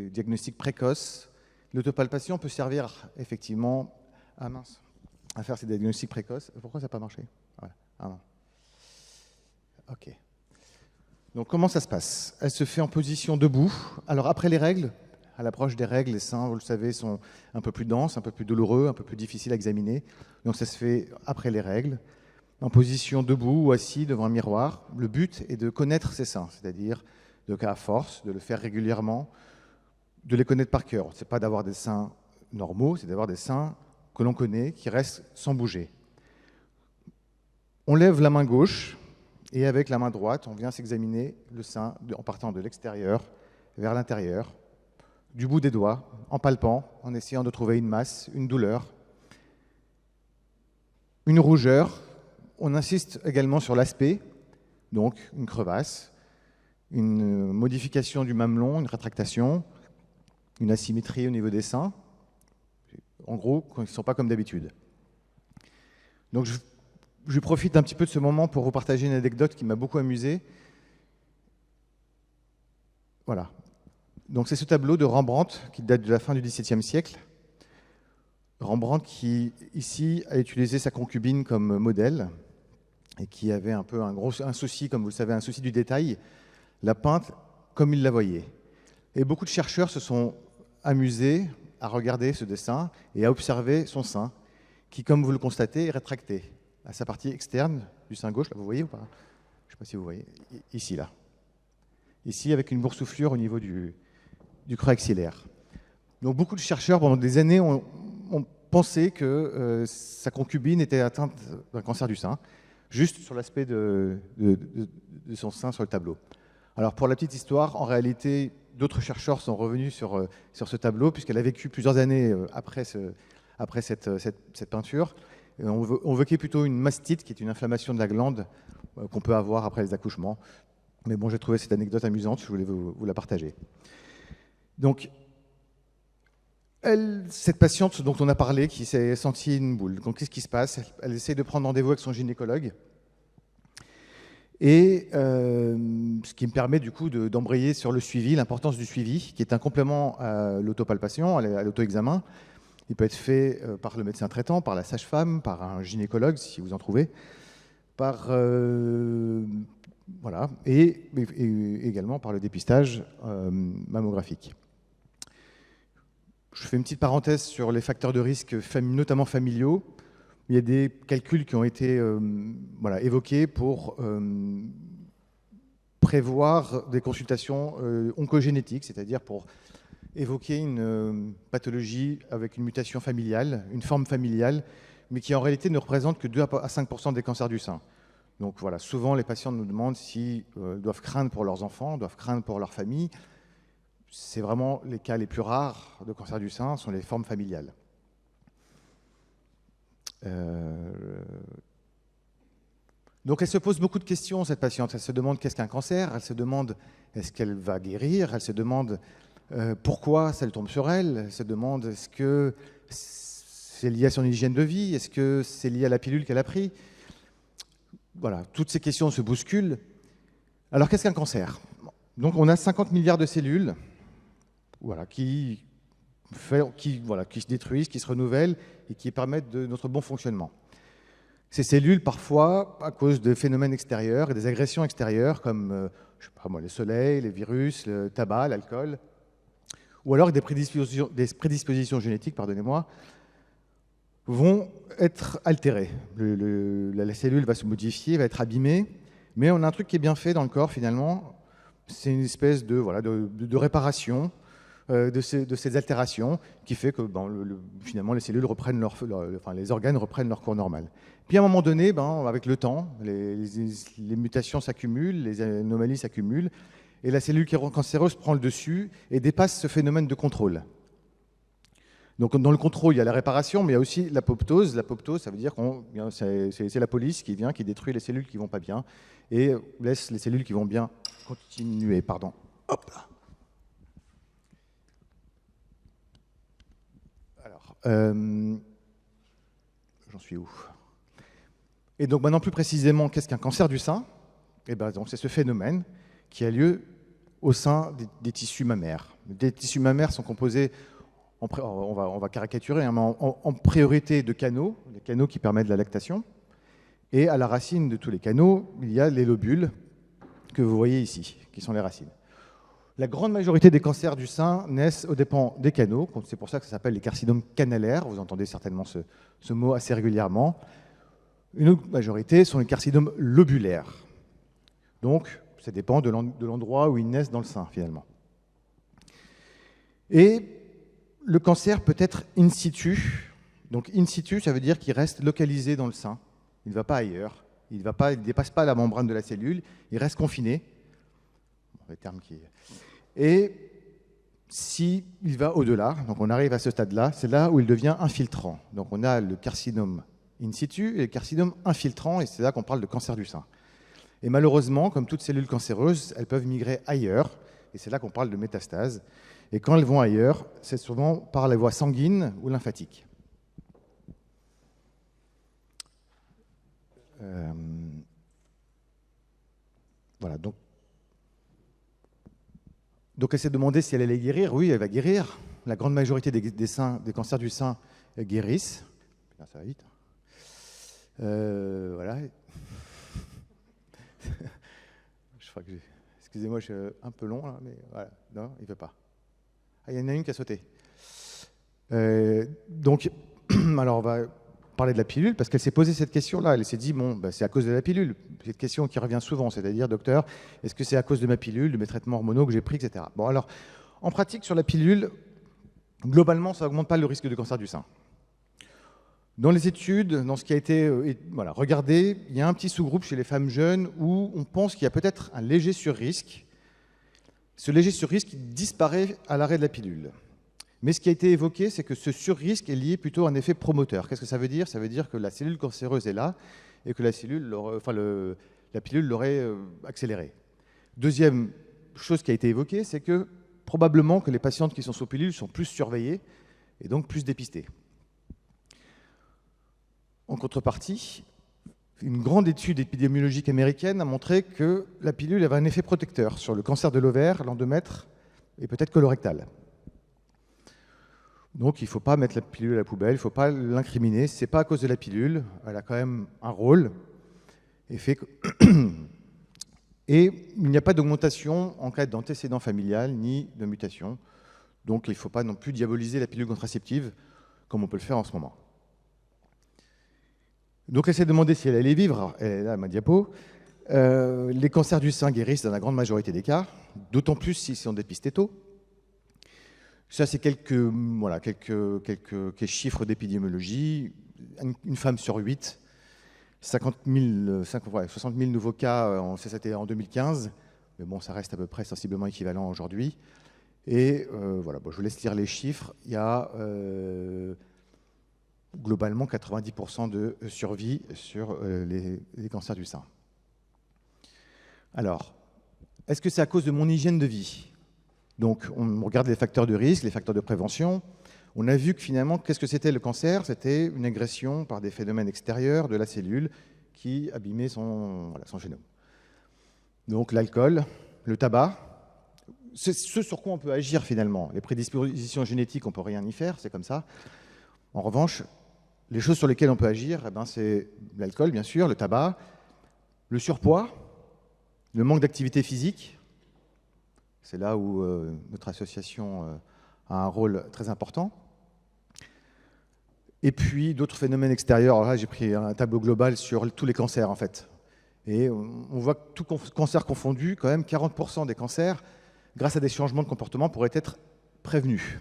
diagnostics précoces. L'autopalpation peut servir effectivement à faire ces diagnostics précoces. Pourquoi ça n'a pas marché ? Voilà. Ah non. Ok. Donc comment ça se passe ? Elle se fait en position debout. Alors après les règles, à l'approche des règles, les seins, vous le savez, sont un peu plus denses, un peu plus douloureux, un peu plus difficiles à examiner. Donc ça se fait après les règles, en position debout ou assis devant un miroir. Le but est de connaître ses seins, c'est-à-dire à force de le faire régulièrement, de les connaître par cœur. Ce n'est pas d'avoir des seins normaux, c'est d'avoir des seins que l'on connaît, qui restent sans bouger. On lève la main gauche et avec la main droite, on vient s'examiner le sein en partant de l'extérieur vers l'intérieur, du bout des doigts, en palpant, en essayant de trouver une masse, une douleur, une rougeur. On insiste également sur l'aspect, donc une crevasse, une modification du mamelon, une rétractation, une asymétrie au niveau des seins. En gros, ils ne sont pas comme d'habitude. Donc je profite un petit peu de ce moment pour vous partager une anecdote qui m'a beaucoup amusé. Voilà. Donc c'est ce tableau de Rembrandt qui date de la fin du XVIIe siècle. Rembrandt qui, ici, a utilisé sa concubine comme modèle et qui avait un peu un souci, comme vous le savez, un souci du détail, la peinte comme il la voyait. Et beaucoup de chercheurs se sont amusés à regarder ce dessin et à observer son sein, qui, comme vous le constatez, est rétracté à sa partie externe du sein gauche. Là, vous voyez ou pas ? Je ne sais pas si vous voyez. Ici, là. Ici, avec une boursouflure au niveau du creux axillaire. Donc, beaucoup de chercheurs, pendant des années, ont pensé que sa concubine était atteinte d'un cancer du sein, juste sur l'aspect de son sein sur le tableau. Alors, pour la petite histoire, en réalité, d'autres chercheurs sont revenus sur ce tableau, puisqu'elle a vécu plusieurs années après cette peinture. Et on évoquait plutôt une mastite, qui est une inflammation de la glande qu'on peut avoir après les accouchements. Mais bon, j'ai trouvé cette anecdote amusante, je voulais vous la partager. Donc, cette patiente dont on a parlé, qui s'est sentie une boule, donc qu'est-ce qui se passe? Elle essaie de prendre rendez-vous avec son gynécologue. Et ce qui me permet du coup d'embrayer sur le suivi, l'importance du suivi, qui est un complément à l'autopalpation, à l'auto-examen. Il peut être fait par le médecin traitant, par la sage-femme, par un gynécologue, si vous en trouvez, voilà, et également par le dépistage mammographique. Je fais une petite parenthèse sur les facteurs de risque, notamment familiaux. Il y a des calculs qui ont été évoqués pour prévoir des consultations oncogénétiques, c'est-à-dire pour évoquer une pathologie avec une mutation familiale, une forme familiale, mais qui en réalité ne représente que 2 à 5% des cancers du sein. Donc voilà, souvent les patients nous demandent s'ils doivent craindre pour leurs enfants, doivent craindre pour leur famille. C'est vraiment les cas les plus rares de cancer du sein, sont les formes familiales. Donc elle se pose beaucoup de questions, cette patiente. Elle se demande qu'est-ce qu'un cancer, elle se demande est-ce qu'elle va guérir, elle se demande pourquoi ça tombe sur elle, elle se demande est-ce que c'est lié à son hygiène de vie, est-ce que c'est lié à la pilule qu'elle a prise. Voilà, toutes ces questions se bousculent. Alors qu'est-ce qu'un cancer? Donc on a 50 milliards de cellules qui se détruisent, qui se renouvellent et qui permettent de notre bon fonctionnement. Ces cellules, parfois, à cause de phénomènes extérieurs et des agressions extérieures, comme le soleil, les virus, le tabac, l'alcool, ou alors des prédispositions génétiques, pardonnez-moi, vont être altérées. La cellule va se modifier, va être abîmée, mais on a un truc qui est bien fait dans le corps, finalement. C'est une espèce de réparation de ces altérations qui fait que finalement les cellules reprennent les organes reprennent leur cours normal. Puis à un moment donné, avec le temps, les mutations s'accumulent, les anomalies s'accumulent, et la cellule cancéreuse prend le dessus et dépasse ce phénomène de contrôle. Donc dans le contrôle, il y a la réparation, mais il y a aussi l'apoptose. L'apoptose, ça veut dire que c'est la police qui vient, qui détruit les cellules qui ne vont pas bien et laisse les cellules qui vont bien continuer. Pardon. Hop là. Alors, j'en suis où? Et donc maintenant plus précisément, qu'est-ce qu'un cancer du sein? Donc c'est ce phénomène qui a lieu au sein des tissus mammaires. Les tissus mammaires sont composés, on va caricaturer, mais en priorité de canaux, les canaux qui permettent la lactation. Et à la racine de tous les canaux, il y a les lobules que vous voyez ici, qui sont les racines. La grande majorité des cancers du sein naissent aux dépens des canaux. C'est pour ça que ça s'appelle les carcinomes canalaires. Vous entendez certainement ce mot assez régulièrement. Une autre majorité sont les carcinomes lobulaires. Donc, ça dépend de l'endroit où ils naissent dans le sein, finalement. Et le cancer peut être in situ. Donc, in situ, ça veut dire qu'il reste localisé dans le sein. Il ne va pas ailleurs. Il ne dépasse pas la membrane de la cellule. Il reste confiné. Le terme qui... Et s'il va au-delà, donc on arrive à ce stade-là, c'est là où il devient infiltrant. Donc on a le carcinome in situ et le carcinome infiltrant, et c'est là qu'on parle de cancer du sein. Et malheureusement, comme toutes cellules cancéreuses, elles peuvent migrer ailleurs, et c'est là qu'on parle de métastase. Et quand elles vont ailleurs, c'est souvent par la voie sanguine ou lymphatique. Voilà, donc elle s'est demandé si elle allait guérir. Oui, elle va guérir. La grande majorité des cancers du sein guérissent. Putain, ça va vite. Voilà. Excusez-moi, je suis un peu long, là, mais voilà. Non, il ne veut pas. Ah, il y en a une qui a sauté. Donc, alors on va parler de la pilule, parce qu'elle s'est posé cette question-là. Elle s'est dit, c'est à cause de la pilule. C'est une question qui revient souvent, c'est-à-dire, docteur, est-ce que c'est à cause de ma pilule, de mes traitements hormonaux que j'ai pris, etc. Bon, alors, en pratique, sur la pilule, globalement, ça n'augmente pas le risque de cancer du sein. Dans les études, dans ce qui a été regardé, il y a un petit sous-groupe chez les femmes jeunes où on pense qu'il y a peut-être un léger surrisque, Ce léger surrisque disparaît à l'arrêt de la pilule. Mais ce qui a été évoqué, c'est que ce surrisque est lié plutôt à un effet promoteur. Qu'est-ce que ça veut dire? Ça veut dire que la cellule cancéreuse est là et que la pilule l'aurait accélérée. Deuxième chose qui a été évoquée, c'est que probablement que les patientes qui sont sous pilule sont plus surveillées et donc plus dépistées. En contrepartie, une grande étude épidémiologique américaine a montré que la pilule avait un effet protecteur sur le cancer de l'ovaire, l'endomètre et peut-être colorectal. Donc il ne faut pas mettre la pilule à la poubelle, il ne faut pas l'incriminer. Ce n'est pas à cause de la pilule, elle a quand même un rôle. Et il n'y a pas d'augmentation en cas d'antécédent familial ni de mutation. Donc il ne faut pas non plus diaboliser la pilule contraceptive comme on peut le faire en ce moment. Donc elle s'est demandé si elle allait vivre, elle est là ma diapo. Les cancers du sein guérissent dans la grande majorité des cas, d'autant plus s'ils sont dépistés tôt. Ça, c'est quelques chiffres d'épidémiologie. Une femme sur 8, 60 000 nouveaux cas, ça c'était en 2015, mais bon, ça reste à peu près sensiblement équivalent aujourd'hui. Et voilà, bon, je vous laisse lire les chiffres. Il y a globalement 90% de survie sur les cancers du sein. Alors, est-ce que c'est à cause de mon hygiène de vie? Donc, on regarde les facteurs de risque, les facteurs de prévention. On a vu que finalement, qu'est-ce que c'était le cancer? C'était une agression par des phénomènes extérieurs de la cellule qui abîmait son génome. Donc, l'alcool, le tabac, c'est ce sur quoi on peut agir finalement. Les prédispositions génétiques, on ne peut rien y faire, c'est comme ça. En revanche, les choses sur lesquelles on peut agir, c'est l'alcool, bien sûr, le tabac, le surpoids, le manque d'activité physique. C'est là où notre association a un rôle très important. Et puis d'autres phénomènes extérieurs. Alors là, j'ai pris un tableau global sur tous les cancers, en fait. Et on voit que tout cancer confondu, quand même, 40% des cancers, grâce à des changements de comportement, pourraient être prévenus.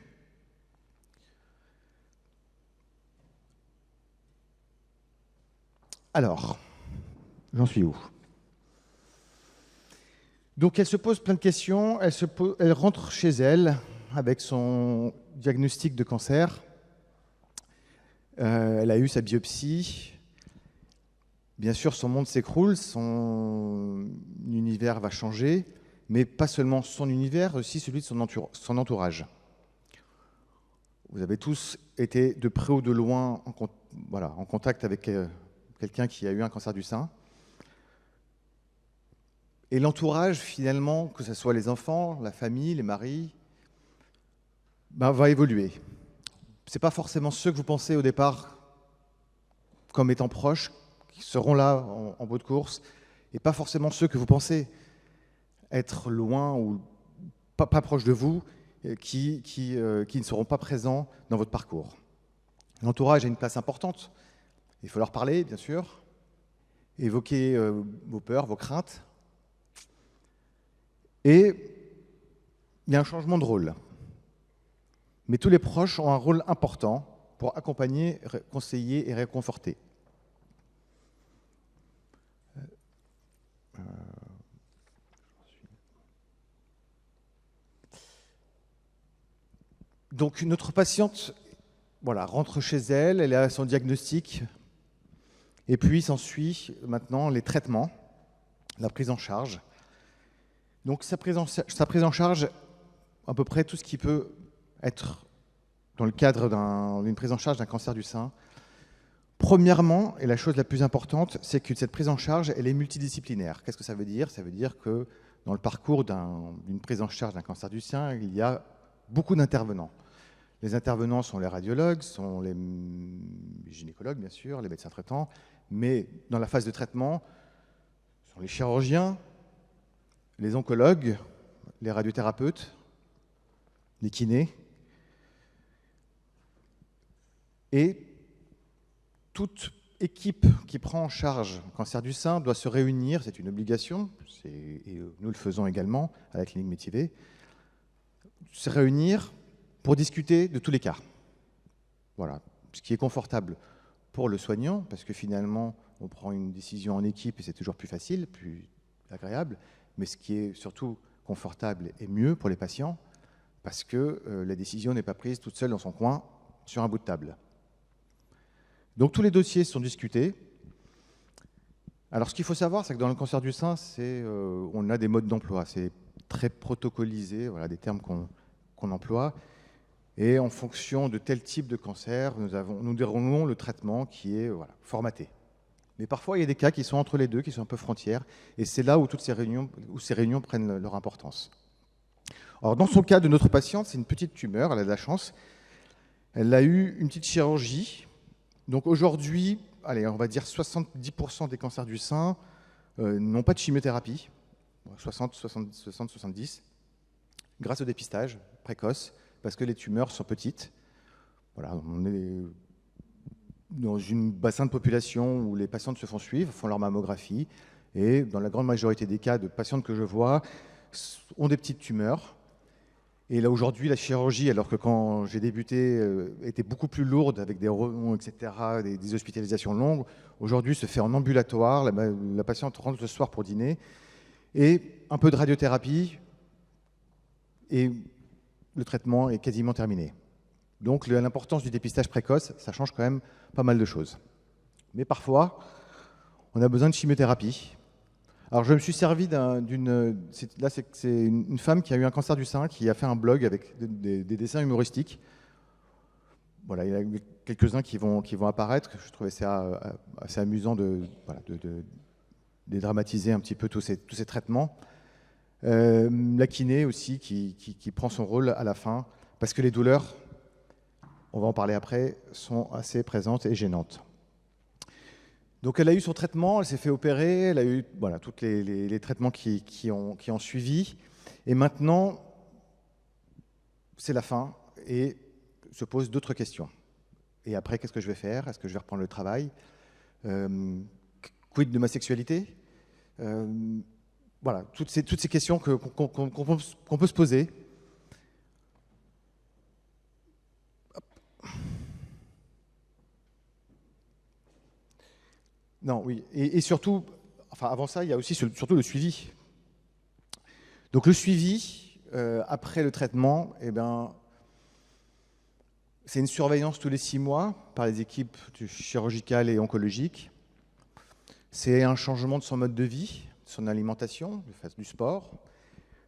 Alors, j'en suis où? Donc elle se pose plein de questions, elle rentre chez elle avec son diagnostic de cancer, elle a eu sa biopsie, bien sûr son monde s'écroule, son univers va changer, mais pas seulement son univers, aussi celui de son entourage. Vous avez tous été de près ou de loin en contact avec quelqu'un qui a eu un cancer du sein. Et l'entourage, finalement, que ce soit les enfants, la famille, les maris, va évoluer. Ce n'est pas forcément ceux que vous pensez au départ comme étant proches, qui seront là en bout de course, et pas forcément ceux que vous pensez être loin ou pas proches de vous, qui ne seront pas présents dans votre parcours. L'entourage a une place importante. Il faut leur parler, bien sûr, évoquer vos peurs, vos craintes. Et il y a un changement de rôle. Mais tous les proches ont un rôle important pour accompagner, conseiller et réconforter. Donc notre patiente rentre chez elle, elle a son diagnostic, et puis s'ensuit maintenant les traitements, la prise en charge. Donc sa prise en charge, à peu près tout ce qui peut être dans le cadre d'une prise en charge d'un cancer du sein. Premièrement, et la chose la plus importante, c'est que cette prise en charge, elle est multidisciplinaire. Qu'est-ce que ça veut dire? Ça veut dire que dans le parcours d'une prise en charge d'un cancer du sein, il y a beaucoup d'intervenants. Les intervenants sont les radiologues, sont les gynécologues, bien sûr, les médecins traitants, mais dans la phase de traitement, ce sont les chirurgiens, les oncologues, les radiothérapeutes, les kinés, et toute équipe qui prend en charge un cancer du sein doit se réunir, c'est une obligation, et nous le faisons également à la clinique Métivé, se réunir pour discuter de tous les cas. Voilà, ce qui est confortable pour le soignant, parce que finalement, on prend une décision en équipe et c'est toujours plus facile, plus agréable, mais ce qui est surtout confortable et mieux pour les patients, parce que la décision n'est pas prise toute seule dans son coin sur un bout de table. Donc tous les dossiers sont discutés. Alors ce qu'il faut savoir, c'est que dans le cancer du sein, on a des modes d'emploi, c'est très protocolisé, voilà, des termes qu'on emploie. Et en fonction de tel type de cancer, nous déroulons le traitement qui est formaté. Mais parfois, il y a des cas qui sont entre les deux, qui sont un peu frontières, et c'est là où ces réunions prennent leur importance. Alors, dans son cas de notre patiente, c'est une petite tumeur, elle a de la chance. Elle a eu une petite chirurgie. Donc aujourd'hui, allez, on va dire 70% des cancers du sein n'ont pas de chimiothérapie, 70, grâce au dépistage précoce, parce que les tumeurs sont petites. Voilà, on est dans un bassin de population où les patientes se font suivre, font leur mammographie, et dans la grande majorité des cas de patientes que je vois, ont des petites tumeurs. Et là, aujourd'hui, la chirurgie, alors que quand j'ai débuté, était beaucoup plus lourde, avec des remous, etc., des hospitalisations longues, aujourd'hui se fait en ambulatoire, la patiente rentre le soir pour dîner, et un peu de radiothérapie, et le traitement est quasiment terminé. Donc l'importance du dépistage précoce, ça change quand même pas mal de choses. Mais parfois, on a besoin de chimiothérapie. Alors je me suis servi c'est une femme qui a eu un cancer du sein, qui a fait un blog avec des dessins humoristiques. Voilà, il y en a quelques-uns qui vont apparaître. Je trouvais ça assez amusant de dédramatiser un petit peu tous ces traitements. La kiné aussi qui prend son rôle à la fin, parce que les douleurs, on va en parler après, sont assez présentes et gênantes. Donc elle a eu son traitement, elle s'est fait opérer, elle a eu tous les traitements qui ont suivi. Et maintenant, c'est la fin et se posent d'autres questions. Et après, qu'est-ce que je vais faire? Est-ce que je vais reprendre le travail? Quid de ma sexualité? Voilà, toutes ces questions qu'on peut se poser. Non, oui, et surtout, avant ça, il y a aussi surtout le suivi. Donc le suivi, après le traitement, c'est une surveillance tous les 6 mois par les équipes chirurgicales et oncologiques. C'est un changement de son mode de vie, de son alimentation, de faire du sport,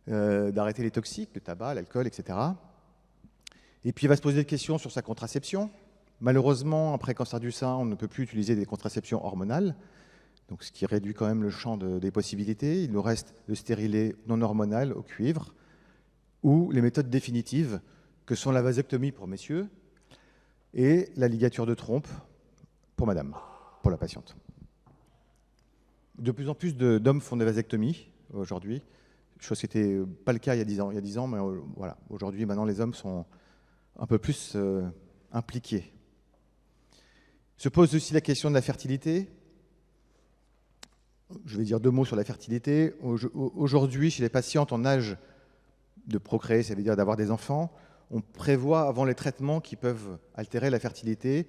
d'arrêter les toxiques, le tabac, l'alcool, etc. Et puis il va se poser des questions sur sa contraception. Malheureusement, après cancer du sein, on ne peut plus utiliser des contraceptions hormonales, donc ce qui réduit quand même le champ des possibilités. Il nous reste le stérilet non hormonal au cuivre ou les méthodes définitives que sont la vasectomie pour messieurs et la ligature de trompe pour madame, pour la patiente. De plus en plus d'hommes font des vasectomies aujourd'hui, chose qui n'était pas le cas il y a 10 ans. Il y a 10 ans, mais voilà, aujourd'hui, maintenant, les hommes sont un peu plus impliqués. Se pose aussi la question de la fertilité. Je vais dire 2 mots sur la fertilité. Aujourd'hui, chez les patientes en âge de procréer, ça veut dire d'avoir des enfants, on prévoit, avant les traitements qui peuvent altérer la fertilité,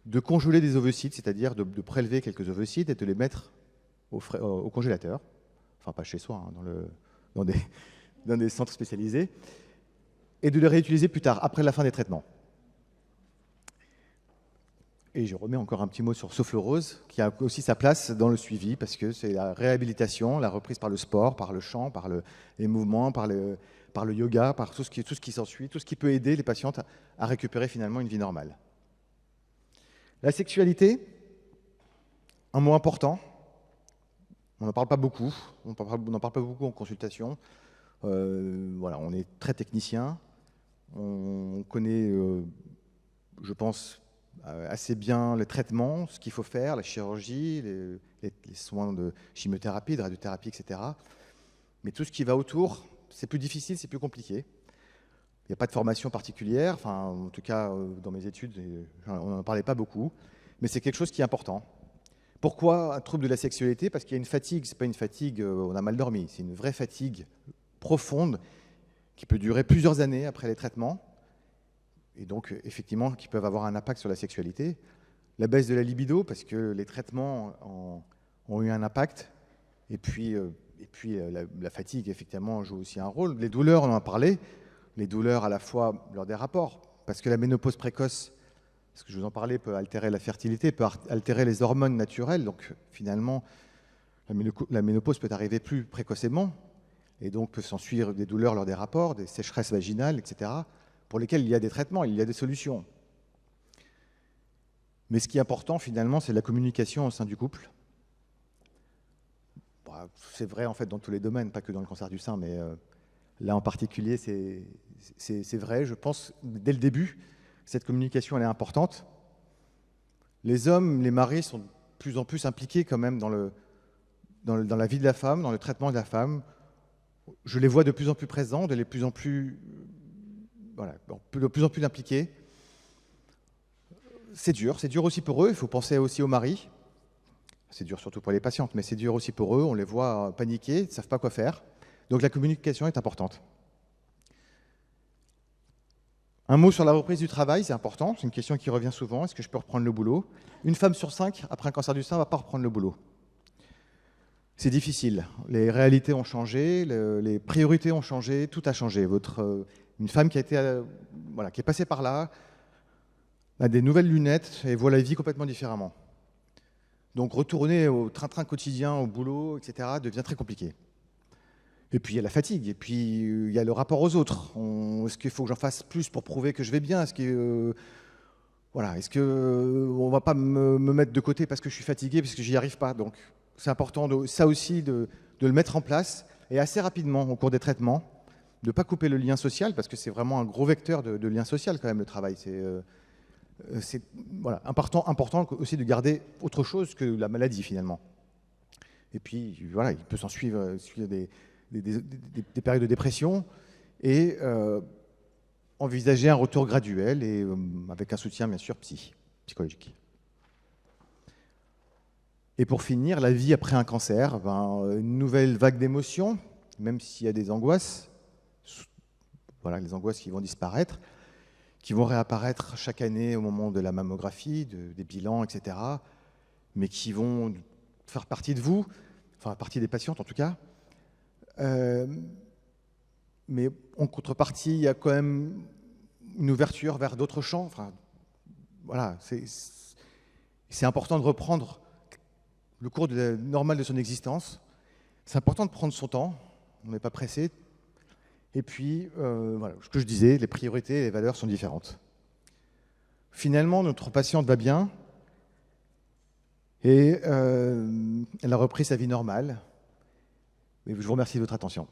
de congeler des ovocytes, c'est-à-dire de prélever quelques ovocytes et de les mettre au congélateur, enfin pas chez soi, dans des centres spécialisés, et de les réutiliser plus tard, après la fin des traitements. Et je remets encore un petit mot sur Soflorose, qui a aussi sa place dans le suivi, parce que c'est la réhabilitation, la reprise par le sport, par le chant, par les mouvements, par le yoga, par tout ce qui s'ensuit, tout ce qui peut aider les patientes à récupérer finalement une vie normale. La sexualité, un mot important. On n'en parle pas beaucoup. On n'en parle pas beaucoup en consultation. Voilà, on est très technicien. On connaît, je pense, assez bien les traitements, ce qu'il faut faire, la chirurgie, les soins de chimiothérapie, de radiothérapie, etc. Mais tout ce qui va autour, c'est plus difficile, c'est plus compliqué. Il n'y a pas de formation particulière, enfin, en tout cas, dans mes études, on n'en parlait pas beaucoup, mais c'est quelque chose qui est important. Pourquoi un trouble de la sexualité? Parce qu'il y a une fatigue, ce n'est pas une fatigue, on a mal dormi, c'est une vraie fatigue profonde qui peut durer plusieurs années après les traitements, et donc effectivement qui peuvent avoir un impact sur la sexualité. La baisse de la libido, parce que les traitements ont eu un impact, et puis puis la fatigue, effectivement, joue aussi un rôle. Les douleurs, on en a parlé. Les douleurs à la fois lors des rapports, parce que la ménopause précoce, ce que je vous en parlais, peut altérer la fertilité, peut altérer les hormones naturelles. Donc finalement, la ménopause peut arriver plus précocement, et donc peut s'ensuivre des douleurs lors des rapports, des sécheresses vaginales, etc., pour lesquelles il y a des traitements, il y a des solutions. Mais ce qui est important, finalement, c'est la communication au sein du couple. C'est vrai, en fait, dans tous les domaines, pas que dans le cancer du sein, mais là, en particulier, c'est vrai. Je pense, dès le début, cette communication, elle est importante. Les hommes, les maris sont de plus en plus impliqués quand même dans la vie de la femme, dans le traitement de la femme. Je les vois de plus en plus présents, de plus en plus impliqués. C'est dur aussi pour eux. Il faut penser aussi aux maris. C'est dur surtout pour les patientes, mais c'est dur aussi pour eux. On les voit paniquer, ils ne savent pas quoi faire. Donc la communication est importante. Un mot sur la reprise du travail, c'est important. C'est une question qui revient souvent. Est-ce que je peux reprendre le boulot? Une femme sur 5, après un cancer du sein, ne va pas reprendre le boulot. C'est difficile. Les réalités ont changé, les priorités ont changé, tout a changé. Une femme qui est passée par là a des nouvelles lunettes et voit la vie complètement différemment. Donc retourner au train-train quotidien, au boulot, etc., devient très compliqué. Et puis il y a la fatigue, et puis il y a le rapport aux autres. Est-ce qu'il faut que j'en fasse plus pour prouver que je vais bien? Est-ce qu'on ne va pas me mettre de côté parce que je suis fatigué, parce que j'y arrive pas? Donc c'est important de le mettre en place, et assez rapidement au cours des traitements, de ne pas couper le lien social, parce que c'est vraiment un gros vecteur de lien social quand même, le travail. C'est important aussi de garder autre chose que la maladie finalement. Et puis voilà, il peut s'en suivre des périodes de dépression, et envisager un retour graduel, et avec un soutien bien sûr psychologique. Et pour finir, la vie après un cancer, une nouvelle vague d'émotions, même s'il y a des angoisses, les angoisses qui vont disparaître, qui vont réapparaître chaque année au moment de la mammographie, des bilans, etc., mais qui vont faire partie de vous, enfin partie des patientes en tout cas. Mais en contrepartie, il y a quand même une ouverture vers d'autres champs. Enfin, voilà, c'est important de reprendre le cours normal de son existence. C'est important de prendre son temps, on n'est pas pressé. Et puis, ce que je disais, les priorités et les valeurs sont différentes. Finalement, notre patiente va bien, et elle a repris sa vie normale. Et je vous remercie de votre attention.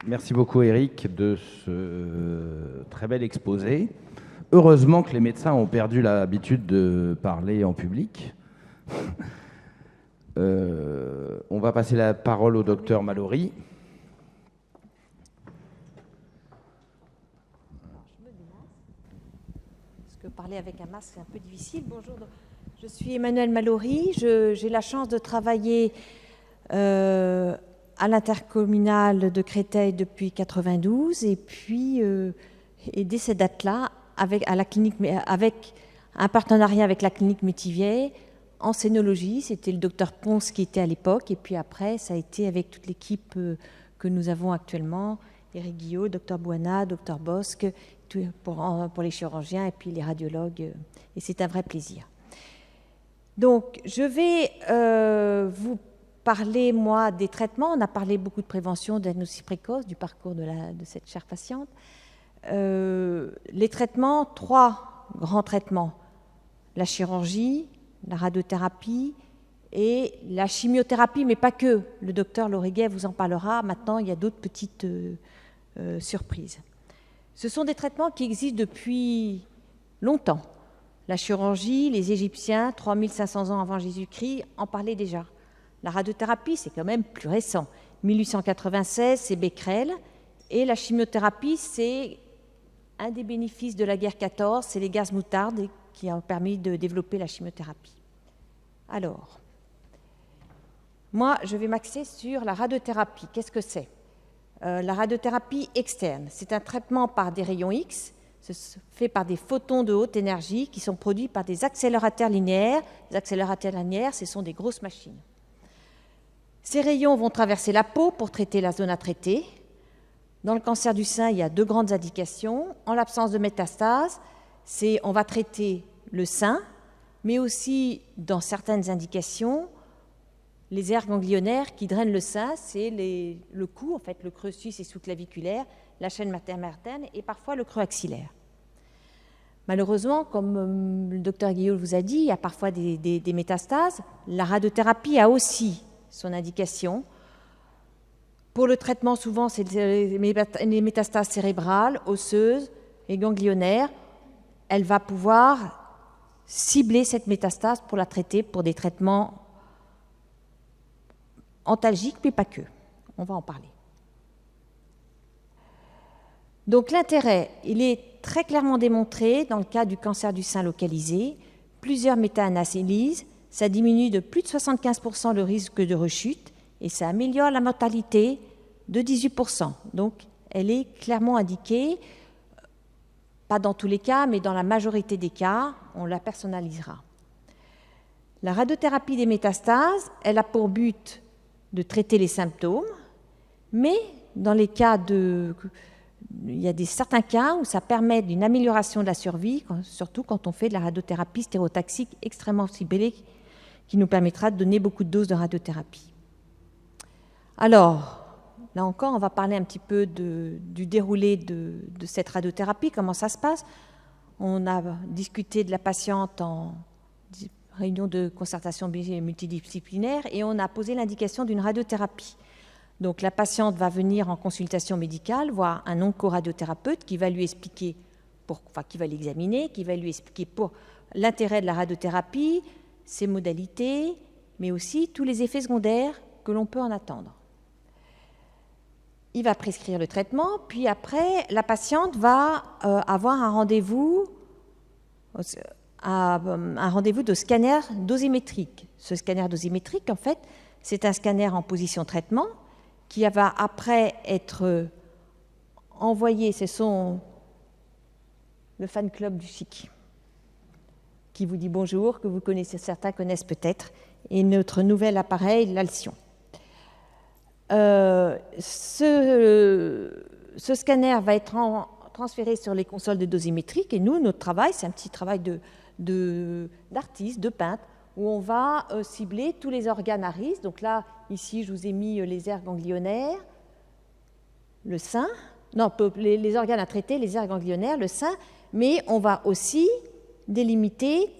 Merci beaucoup Eric de ce très bel exposé. Heureusement que les médecins ont perdu l'habitude de parler en public. On va passer la parole au docteur Mallory. Parce que parler avec un masque, c'est un peu difficile. Bonjour, je suis Emmanuelle Mallory. J'ai la chance de travailler à l'intercommunal de Créteil depuis 1992, et puis et dès cette date-là, avec un partenariat avec la clinique Métivier en scénologie. C'était le docteur Ponce qui était à l'époque, et puis après ça a été avec toute l'équipe que nous avons actuellement, Éric Guillot, docteur Bouana, docteur Bosque, pour les chirurgiens et puis les radiologues, et c'est un vrai plaisir. Donc je vais vous parler, moi, des traitements. On a parlé beaucoup de prévention, de diagnostic précoce, du parcours de cette chère patiente. Les traitements, 3 grands traitements: la chirurgie, la radiothérapie et la chimiothérapie, mais pas que. Le docteur Loriguet vous en parlera. Maintenant, il y a d'autres petites surprises. Ce sont des traitements qui existent depuis longtemps. La chirurgie, les Égyptiens, 3500 ans avant Jésus-Christ, en parlaient déjà. La radiothérapie, c'est quand même plus récent. 1896, c'est Becquerel. Et la chimiothérapie, c'est un des bénéfices de la guerre 14, c'est les gaz moutarde qui ont permis de développer la chimiothérapie. Alors, moi, je vais m'axer sur la radiothérapie. Qu'est-ce que c'est ? La radiothérapie externe, c'est un traitement par des rayons X C'est fait par des photons de haute énergie qui sont produits par des accélérateurs linéaires. Les accélérateurs linéaires, ce sont des grosses machines. Ces rayons vont traverser la peau pour traiter la zone à traiter. Dans le cancer du sein, il y a 2 grandes indications. En l'absence de métastase, on va traiter le sein, mais aussi, dans certaines indications, les aires ganglionnaires qui drainent le sein, c'est le cou, en fait, le creux suisse et sous-claviculaire, la chaîne materne et parfois le creux axillaire. Malheureusement, comme le docteur Guillaume vous a dit, il y a parfois des métastases. La radiothérapie a aussi son indication. Pour le traitement, souvent, c'est les métastases cérébrales, osseuses et ganglionnaires. Elle va pouvoir cibler cette métastase pour la traiter pour des traitements antalgiques, mais pas que. On va en parler. Donc l'intérêt, il est très clairement démontré dans le cas du cancer du sein localisé. Plusieurs méta-analyses, ça diminue de plus de 75% le risque de rechute et ça améliore la mortalité de 18%. Donc elle est clairement indiquée, pas dans tous les cas, mais dans la majorité des cas, on la personnalisera. La radiothérapie des métastases, elle a pour but de traiter les symptômes, mais dans les cas il y a certains cas où ça permet d'une amélioration de la survie, surtout quand on fait de la radiothérapie stéréotaxique extrêmement ciblée, qui nous permettra de donner beaucoup de doses de radiothérapie. Alors, là encore, on va parler un petit peu du déroulé de cette radiothérapie, comment ça se passe. On a discuté de la patiente en réunion de concertation multidisciplinaire et on a posé l'indication d'une radiothérapie. Donc la patiente va venir en consultation médicale, voir un oncoradiothérapeute qui va lui expliquer, qui va l'examiner, qui va lui expliquer pour l'intérêt de la radiothérapie, ses modalités, mais aussi tous les effets secondaires que l'on peut en attendre. Il va prescrire le traitement, puis après, la patiente va avoir un rendez-vous de scanner dosimétrique. Ce scanner dosimétrique, en fait, c'est un scanner en position traitement qui va après être envoyé, c'est le fan club du SIC qui vous dit bonjour, que vous connaissez, certains connaissent peut-être, et notre nouvel appareil, l'Alcyon. Ce scanner va être transféré sur les consoles de dosimétrique et nous, notre travail, c'est un petit travail d'artiste, de peintre, où on va cibler tous les organes à risque. Donc là, ici, je vous ai mis les aires ganglionnaires, le sein, non, les organes à traiter, les aires ganglionnaires, le sein, mais on va aussi délimiter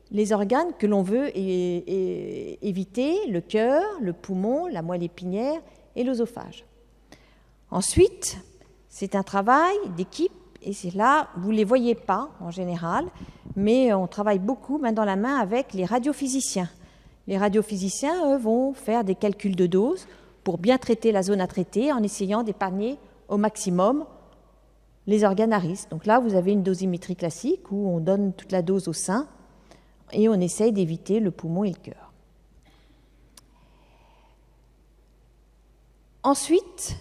les organes que l'on veut éviter, le cœur, le poumon, la moelle épinière et l'œsophage. Ensuite, c'est un travail d'équipe, et c'est là, vous ne les voyez pas en général, mais on travaille beaucoup main dans la main avec les radiophysiciens. Les radiophysiciens, eux, vont faire des calculs de dose pour bien traiter la zone à traiter en essayant d'épargner au maximum les organes à risque. Donc là, vous avez une dosimétrie classique où on donne toute la dose au sein et on essaye d'éviter le poumon et le cœur. Ensuite,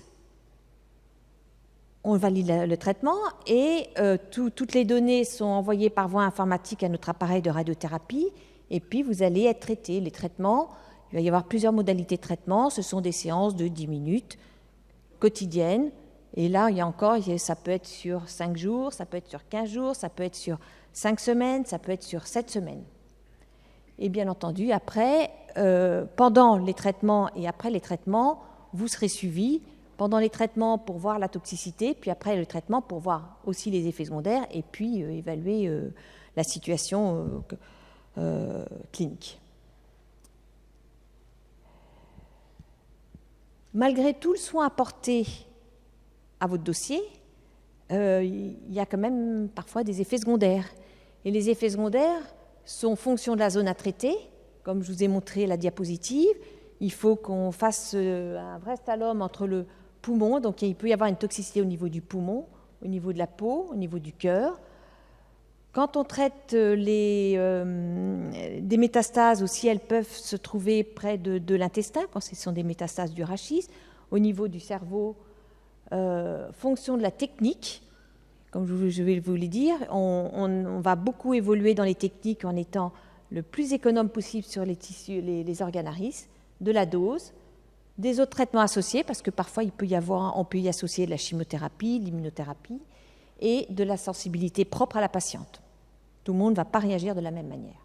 on valide le traitement et toutes les données sont envoyées par voie informatique à notre appareil de radiothérapie et puis vous allez être traité. Les traitements, il va y avoir plusieurs modalités de traitement. Ce sont des séances de 10 minutes quotidiennes. Et là, il y a encore, ça peut être sur 5 jours, ça peut être sur 15 jours, ça peut être sur 5 semaines, ça peut être sur 7 semaines. Et bien entendu, après, pendant les traitements et après les traitements, vous serez suivi pendant les traitements pour voir la toxicité, puis après le traitement pour voir aussi les effets secondaires et puis évaluer la situation clinique. Malgré tout le soin apporté à votre dossier, il y a quand même parfois des effets secondaires. Et les effets secondaires sont en fonction de la zone à traiter, comme je vous ai montré la diapositive. Il faut qu'on fasse un vrai slalom entre le poumon, donc il peut y avoir une toxicité au niveau du poumon, au niveau de la peau, au niveau du cœur. Quand on traite des métastases aussi, elles peuvent se trouver près de l'intestin, quand ce sont des métastases du rachis, au niveau du cerveau, fonction de la technique comme je vais vous le dire, on va beaucoup évoluer dans les techniques en étant le plus économe possible sur les tissus, les organes à risque, de la dose, des autres traitements associés, parce que parfois on peut y associer de la chimiothérapie, de l'immunothérapie, et de la sensibilité propre à la patiente. Tout le monde ne va pas réagir de la même manière.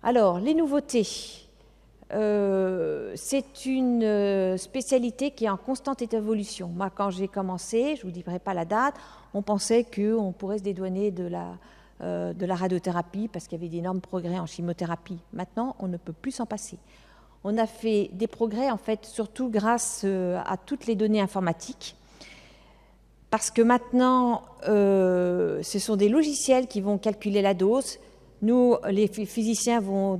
Alors, les nouveautés. C'est une spécialité qui est en constante évolution. Moi, quand j'ai commencé, je ne vous dirai pas la date, on pensait qu'on pourrait se dédouaner de la radiothérapie parce qu'il y avait d'énormes progrès en chimiothérapie. Maintenant, on ne peut plus s'en passer. On a fait des progrès, en fait, surtout grâce à toutes les données informatiques, parce que maintenant, ce sont des logiciels qui vont calculer la dose. Nous, les physiciens, vont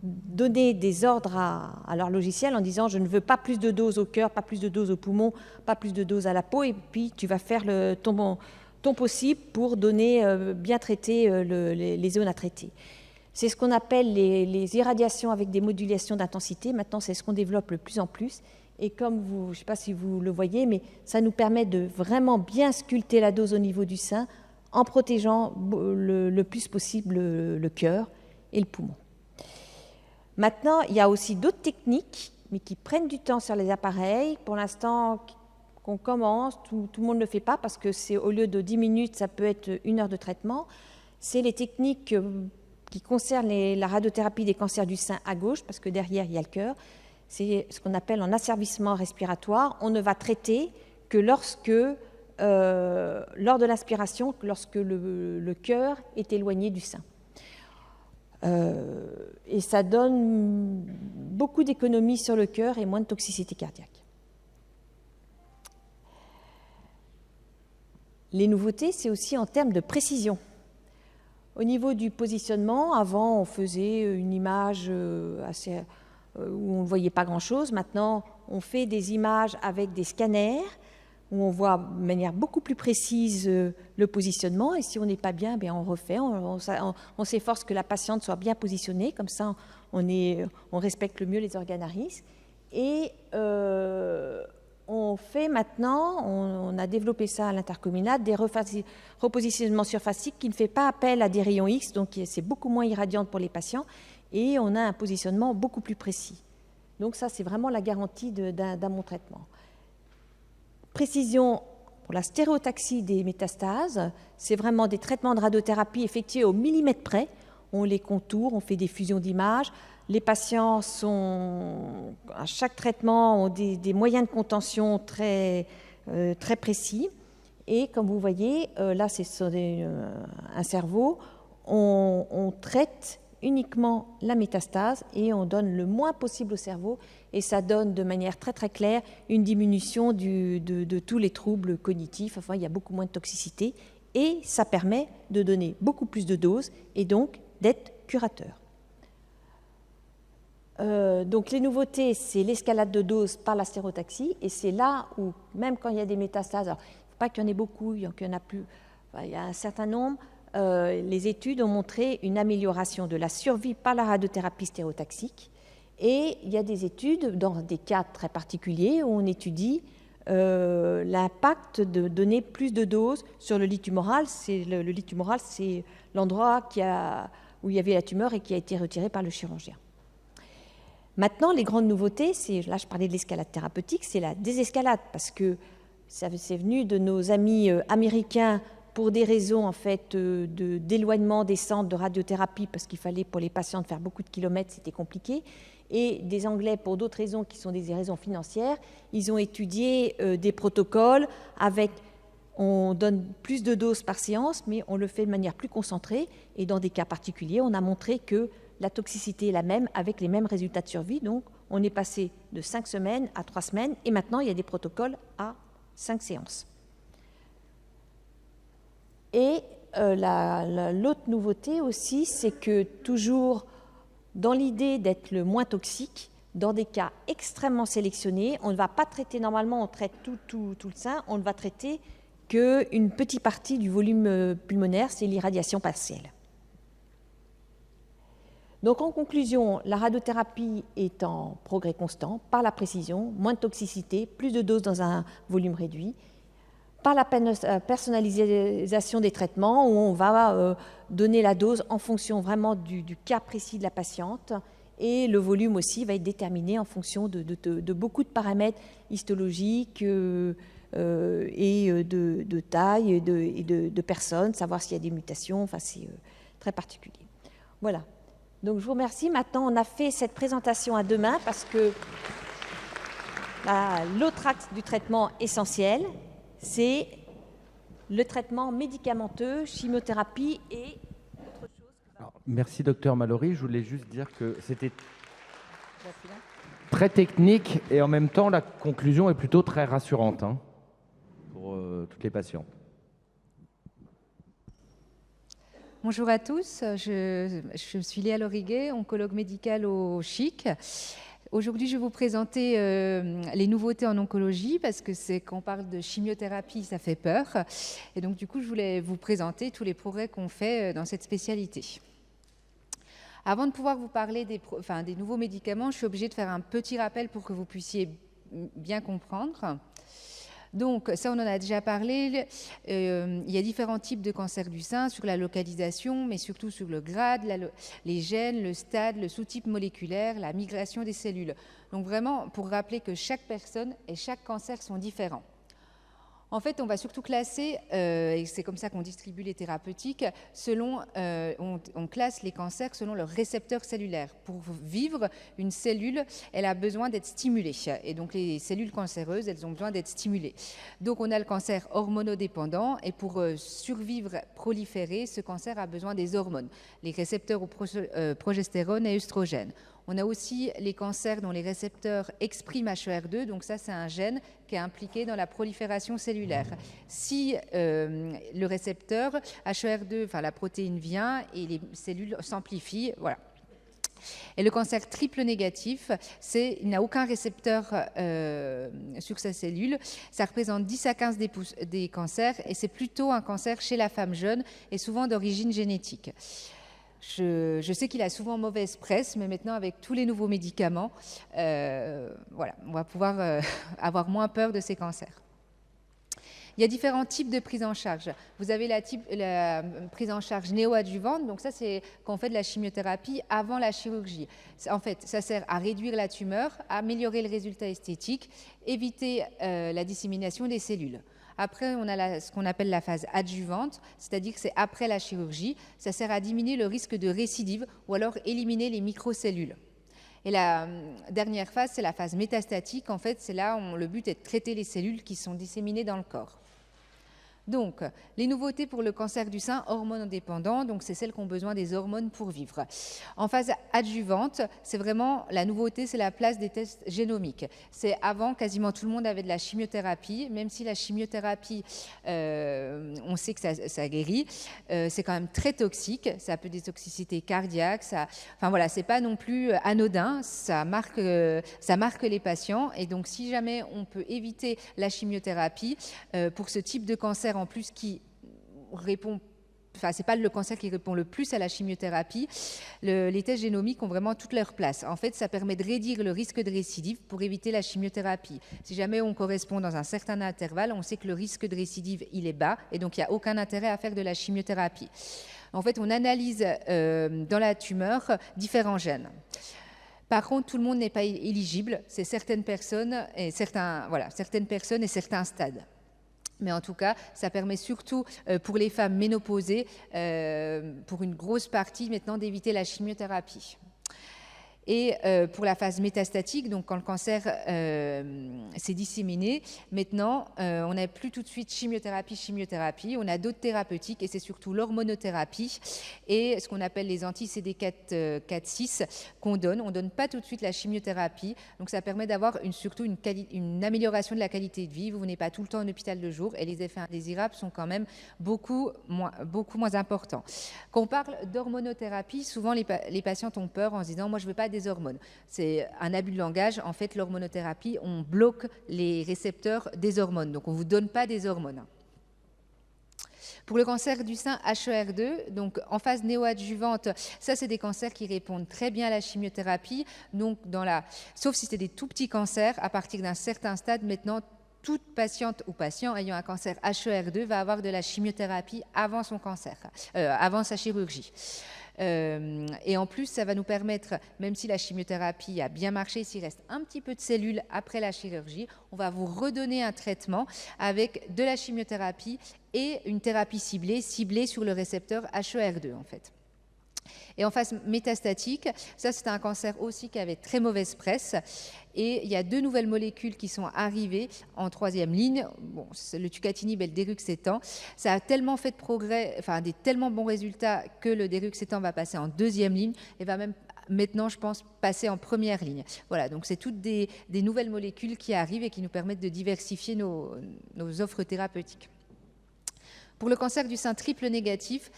donner des ordres à leur logiciel en disant « je ne veux pas plus de doses au cœur, pas plus de doses au poumon, pas plus de doses à la peau », et puis tu vas faire ton possible pour donner, bien traiter les zones à traiter. C'est ce qu'on appelle les irradiations avec des modulations d'intensité. Maintenant, c'est ce qu'on développe de plus en plus. Et comme je ne sais pas si vous le voyez, mais ça nous permet de vraiment bien sculpter la dose au niveau du sein en protégeant le plus possible le cœur et le poumon. Maintenant, il y a aussi d'autres techniques, mais qui prennent du temps sur les appareils. Pour l'instant, qu'on commence, tout le monde ne le fait pas parce que c'est au lieu de 10 minutes, ça peut être 1 heure de traitement. C'est les techniques qui concernent la radiothérapie des cancers du sein à gauche, parce que derrière, il y a le cœur. C'est ce qu'on appelle un asservissement respiratoire. On ne va traiter que lors de l'inspiration, lorsque le cœur est éloigné du sein. Et ça donne beaucoup d'économies sur le cœur et moins de toxicité cardiaque. Les nouveautés, c'est aussi en termes de précision. Au niveau du positionnement, avant, on faisait une image assez, où on ne voyait pas grand-chose. Maintenant, on fait des images avec des scanners où on voit de manière beaucoup plus précise le positionnement. Et si on n'est pas bien, bien on refait. On s'efforce que la patiente soit bien positionnée. Comme ça, on respecte le mieux les organes à risque. Et on fait maintenant, on a développé ça à l'intercommunal, des repositionnements surfaciques qui ne fait pas appel à des rayons X, donc c'est beaucoup moins irradiant pour les patients, et on a un positionnement beaucoup plus précis. Donc ça, c'est vraiment la garantie d'un bon traitement. Précision pour la stéréotaxie des métastases, c'est vraiment des traitements de radiothérapie effectués au millimètre près. On les contourne, on fait des fusions d'images. Les patients à chaque traitement, ont des moyens de contention très précis. Et comme vous voyez, là, c'est un cerveau. On traite uniquement la métastase et on donne le moins possible au cerveau. Et ça donne de manière très très claire une diminution de tous les troubles cognitifs. Enfin, il y a beaucoup moins de toxicité. Et ça permet de donner beaucoup plus de doses et donc d'être curateur. Donc les nouveautés, c'est l'escalade de dose par la stéréotaxie, et c'est là où, même quand il y a des métastases, alors, il ne faut pas qu'il y en ait beaucoup, il y en a plus, enfin, il y a un certain nombre, les études ont montré une amélioration de la survie par la radiothérapie stéréotaxique, et il y a des études, dans des cas très particuliers, où on étudie l'impact de donner plus de doses sur le lit tumoral. Le lit tumoral, c'est l'endroit où il y avait la tumeur et qui a été retiré par le chirurgien. Maintenant, les grandes nouveautés, là je parlais de l'escalade thérapeutique, c'est la désescalade, parce que c'est venu de nos amis américains pour des raisons en fait d'éloignement des centres de radiothérapie, parce qu'il fallait pour les patients de faire beaucoup de kilomètres, c'était compliqué, et des Anglais pour d'autres raisons qui sont des raisons financières. Ils ont étudié des protocoles on donne plus de doses par séance, mais on le fait de manière plus concentrée, et dans des cas particuliers, on a montré que la toxicité est la même, avec les mêmes résultats de survie. Donc, on est passé de 5 semaines à 3 semaines, et maintenant, il y a des protocoles à 5 séances. Et l'autre nouveauté aussi, c'est que toujours dans l'idée d'être le moins toxique, dans des cas extrêmement sélectionnés, on ne va pas traiter normalement, on traite tout le sein, on ne va traiter qu'une petite partie du volume pulmonaire, c'est l'irradiation partielle. Donc en conclusion, la radiothérapie est en progrès constant par la précision, moins de toxicité, plus de doses dans un volume réduit. par la personnalisation des traitements, où on va donner la dose en fonction vraiment du cas précis de la patiente, et le volume aussi va être déterminé en fonction de beaucoup de paramètres histologiques et de taille et de personnes, savoir s'il y a des mutations, enfin c'est très particulier. Voilà. Donc je vous remercie. Maintenant, on a fait cette présentation à deux mains parce que l'autre axe du traitement essentiel, c'est le traitement médicamenteux, chimiothérapie et autre chose. Alors, merci docteur Mallory. Je voulais juste dire que c'était très technique et en même temps la conclusion est plutôt très rassurante pour toutes les patientes. Bonjour à tous, je suis Léa Loriguet, oncologue médicale au CHIC. Aujourd'hui, je vais vous présenter les nouveautés en oncologie parce que c'est quand on parle de chimiothérapie, ça fait peur. Et donc, du coup, je voulais vous présenter tous les progrès qu'on fait dans cette spécialité. Avant de pouvoir vous parler des nouveaux médicaments, je suis obligée de faire un petit rappel pour que vous puissiez bien comprendre. Donc, ça, on en a déjà parlé. Il y a différents types de cancers du sein sur la localisation, mais surtout sur le grade, les gènes, le stade, le sous-type moléculaire, la migration des cellules. Donc, vraiment, pour rappeler que chaque personne et chaque cancer sont différents. En fait, on va surtout classer, et c'est comme ça qu'on distribue les thérapeutiques, on classe les cancers selon leur récepteur cellulaire. Pour vivre, une cellule, elle a besoin d'être stimulée. Et donc, les cellules cancéreuses, elles ont besoin d'être stimulées. Donc, on a le cancer hormonodépendant, et pour survivre, proliférer, ce cancer a besoin des hormones, les récepteurs au progestérone et œstrogène. On a aussi les cancers dont les récepteurs expriment HER2, donc ça c'est un gène qui est impliqué dans la prolifération cellulaire. Si le récepteur HER2, enfin la protéine vient et les cellules s'amplifient, voilà. Et le cancer triple négatif, il n'a aucun récepteur sur sa cellule. Ça représente 10 à 15 des cancers et c'est plutôt un cancer chez la femme jeune et souvent d'origine génétique. Je sais qu'il a souvent mauvaise presse, mais maintenant, avec tous les nouveaux médicaments, voilà, on va pouvoir avoir moins peur de ces cancers. Il y a différents types de prise en charge. Vous avez la prise en charge néoadjuvante, donc ça, c'est quand on fait de la chimiothérapie avant la chirurgie. En fait, ça sert à réduire la tumeur, à améliorer le résultat esthétique, éviter la dissémination des cellules. Après, on a ce qu'on appelle la phase adjuvante, c'est-à-dire que c'est après la chirurgie. Ça sert à diminuer le risque de récidive ou alors éliminer les microcellules. Et la dernière phase, c'est la phase métastatique. En fait, c'est là où le but est de traiter les cellules qui sont disséminées dans le corps. Donc, les nouveautés pour le cancer du sein hormonodépendant, donc c'est celles qui ont besoin des hormones pour vivre. En phase adjuvante, c'est vraiment la nouveauté, c'est la place des tests génomiques. C'est avant, quasiment tout le monde avait de la chimiothérapie, même si la chimiothérapie, on sait que ça guérit, c'est quand même très toxique, ça peut des toxicités cardiaques, enfin voilà, c'est pas non plus anodin, ça marque les patients. Et donc, si jamais on peut éviter la chimiothérapie pour ce type de cancer en plus qui répond, enfin c'est pas le cancer qui répond le plus à la chimiothérapie, les tests génomiques ont vraiment toute leur place. En fait, ça permet de réduire le risque de récidive pour éviter la chimiothérapie. Si jamais on correspond dans un certain intervalle, on sait que le risque de récidive il est bas et donc il n'y a aucun intérêt à faire de la chimiothérapie. En fait, on analyse dans la tumeur différents gènes. Par contre, tout le monde n'est pas éligible, c'est certaines personnes et certaines personnes et certains stades. Mais en tout cas, ça permet surtout pour les femmes ménopausées, pour une grosse partie maintenant, d'éviter la chimiothérapie. Et pour la phase métastatique, donc quand le cancer s'est disséminé, maintenant, on n'a plus tout de suite chimiothérapie, on a d'autres thérapeutiques et c'est surtout l'hormonothérapie et ce qu'on appelle les anti-CD4/6 qu'on donne. On ne donne pas tout de suite la chimiothérapie, donc ça permet d'avoir surtout une amélioration de la qualité de vie. Vous n'êtes pas tout le temps en hôpital de jour et les effets indésirables sont quand même beaucoup moins importants. Quand on parle d'hormonothérapie, souvent les patientes ont peur en se disant « moi je ne veux pas des hormones ». C'est un abus de langage. En fait, l'hormonothérapie, on bloque les récepteurs des hormones. Donc, on ne vous donne pas des hormones. Pour le cancer du sein HER2, donc en phase néoadjuvante, ça, c'est des cancers qui répondent très bien à la chimiothérapie. Donc, sauf si c'est des tout petits cancers, à partir d'un certain stade, maintenant, toute patiente ou patient ayant un cancer HER2 va avoir de la chimiothérapie avant son cancer, avant sa chirurgie. Et en plus, ça va nous permettre, même si la chimiothérapie a bien marché, s'il reste un petit peu de cellules après la chirurgie, on va vous redonner un traitement avec de la chimiothérapie et une thérapie ciblée sur le récepteur HER2 en fait. Et en phase métastatique, ça c'est un cancer aussi qui avait très mauvaise presse. Et il y a 2 nouvelles molécules qui sont arrivées en 3e ligne. Bon, le tucatinib et le deruxétan. Ça a tellement fait de progrès, enfin des tellement bons résultats que le deruxétan va passer en 2e ligne et va même maintenant, je pense, passer en 1re ligne. Voilà, donc c'est toutes des nouvelles molécules qui arrivent et qui nous permettent de diversifier nos offres thérapeutiques. Pour le cancer du sein triple négatif,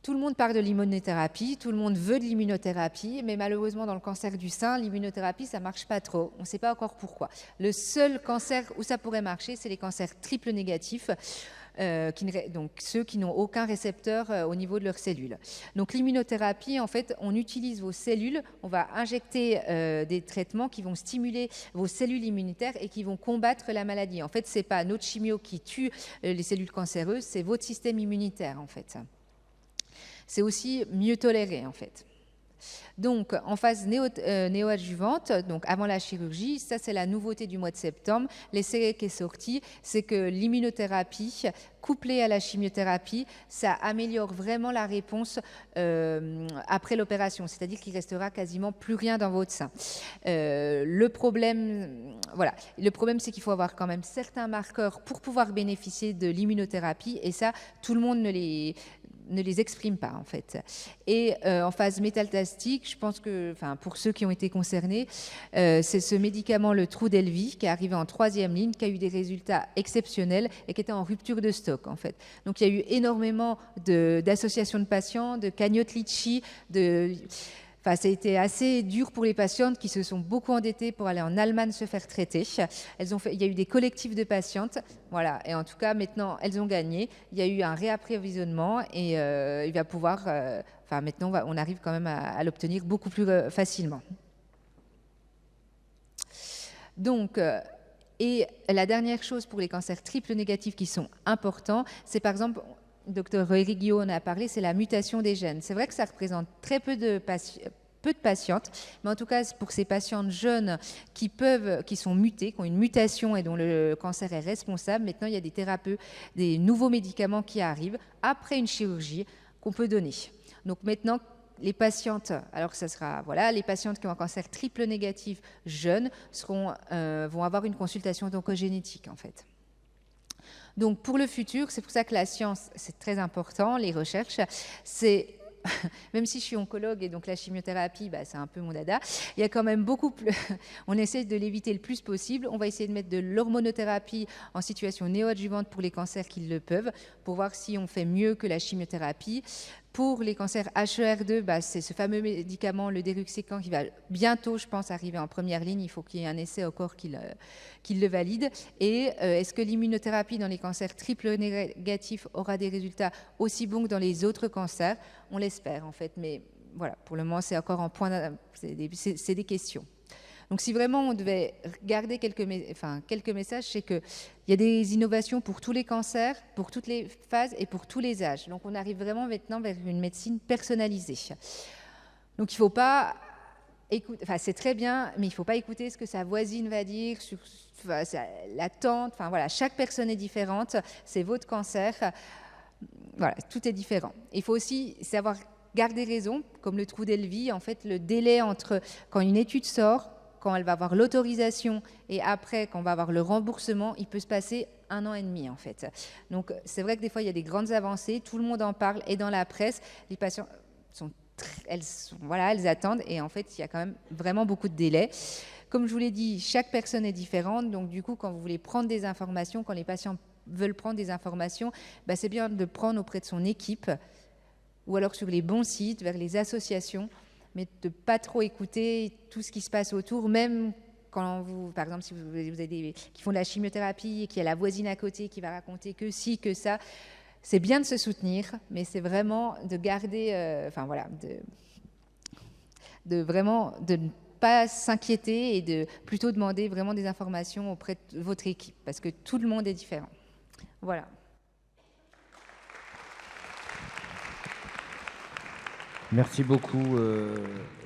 tout le monde parle de l'immunothérapie, tout le monde veut de l'immunothérapie, mais malheureusement, dans le cancer du sein, l'immunothérapie, ça ne marche pas trop. On ne sait pas encore pourquoi. Le seul cancer où ça pourrait marcher, c'est les cancers triple négatifs, donc ceux qui n'ont aucun récepteur au niveau de leurs cellules. Donc l'immunothérapie, en fait, on utilise vos cellules, on va injecter des traitements qui vont stimuler vos cellules immunitaires et qui vont combattre la maladie. En fait, ce n'est pas notre chimio qui tue les cellules cancéreuses, c'est votre système immunitaire, en fait. C'est aussi mieux toléré en fait. Donc en phase néoadjuvante, donc avant la chirurgie, ça c'est la nouveauté du mois de septembre. L'essai qui est sorti, c'est que l'immunothérapie couplée à la chimiothérapie, ça améliore vraiment la réponse après l'opération, c'est-à-dire qu'il restera quasiment plus rien dans votre sein. Le problème, c'est qu'il faut avoir quand même certains marqueurs pour pouvoir bénéficier de l'immunothérapie et ça, tout le monde ne les exprime pas en fait. Et en phase métastatique, je pense que, pour ceux qui ont été concernés, c'est ce médicament, le Trodelvy, qui est arrivé en 3e ligne, qui a eu des résultats exceptionnels et qui était en rupture de stock en fait. Donc il y a eu énormément d'associations de patients, de cagnottes litchi, ça a été assez dur pour les patientes qui se sont beaucoup endettées pour aller en Allemagne se faire traiter. Il y a eu des collectifs de patientes, voilà. Et en tout cas, maintenant, elles ont gagné. Il y a eu un réapprovisionnement et il va pouvoir. Maintenant, on arrive quand même à l'obtenir beaucoup plus facilement. Donc. Et la dernière chose pour les cancers triple négatifs qui sont importants, c'est par exemple. Dr Eric Guillot en a parlé, c'est la mutation des gènes. C'est vrai que ça représente très peu de patientes, mais en tout cas pour ces patientes jeunes qui sont mutées, qui ont une mutation et dont le cancer est responsable, maintenant il y a des thérapeutes, des nouveaux médicaments qui arrivent après une chirurgie qu'on peut donner. Donc maintenant, les patientes, alors ça sera les patientes qui ont un cancer triple négatif jeunes vont avoir une consultation d'oncogénétique en fait. Donc pour le futur, c'est pour ça que la science, c'est très important, les recherches, c'est, même si je suis oncologue et donc la chimiothérapie, c'est un peu mon dada, il y a quand même beaucoup plus, on essaie de l'éviter le plus possible, on va essayer de mettre de l'hormonothérapie en situation néoadjuvante pour les cancers qui le peuvent, pour voir si on fait mieux que la chimiothérapie. Pour les cancers HER2, c'est ce fameux médicament, le deruxécan, qui va bientôt, je pense, arriver en 1re ligne. Il faut qu'il y ait un essai au corps qui le valide. Et est-ce que l'immunothérapie dans les cancers triple négatifs aura des résultats aussi bons que dans les autres cancers? On l'espère, en fait. Mais voilà, pour le moment, c'est encore en point. C'est des questions. Donc si vraiment on devait garder quelques messages, c'est qu'il y a des innovations pour tous les cancers, pour toutes les phases et pour tous les âges. Donc on arrive vraiment maintenant vers une médecine personnalisée. Donc il ne faut pas écouter, c'est très bien, mais il ne faut pas écouter ce que sa voisine va dire, la tante, chaque personne est différente, c'est votre cancer, voilà, tout est différent. Il faut aussi savoir garder raison, comme le Trodelvy, en fait le délai entre quand une étude sort, quand elle va avoir l'autorisation et après, quand on va avoir le remboursement, il peut se passer 1 an et demi en fait. Donc c'est vrai que des fois, il y a des grandes avancées, tout le monde en parle et dans la presse, les patients elles attendent et en fait, il y a quand même vraiment beaucoup de délais. Comme je vous l'ai dit, chaque personne est différente, donc du coup, quand vous voulez prendre des informations, quand les patients veulent prendre des informations, c'est bien de prendre auprès de son équipe ou alors sur les bons sites, vers les associations, mais de ne pas trop écouter tout ce qui se passe autour, même quand vous, par exemple, si vous avez qui font de la chimiothérapie et qu'il y a la voisine à côté qui va raconter que ci, que ça, c'est bien de se soutenir, mais c'est vraiment de garder, de ne pas pas s'inquiéter et de plutôt demander vraiment des informations auprès de votre équipe, parce que tout le monde est différent. Voilà. Merci beaucoup,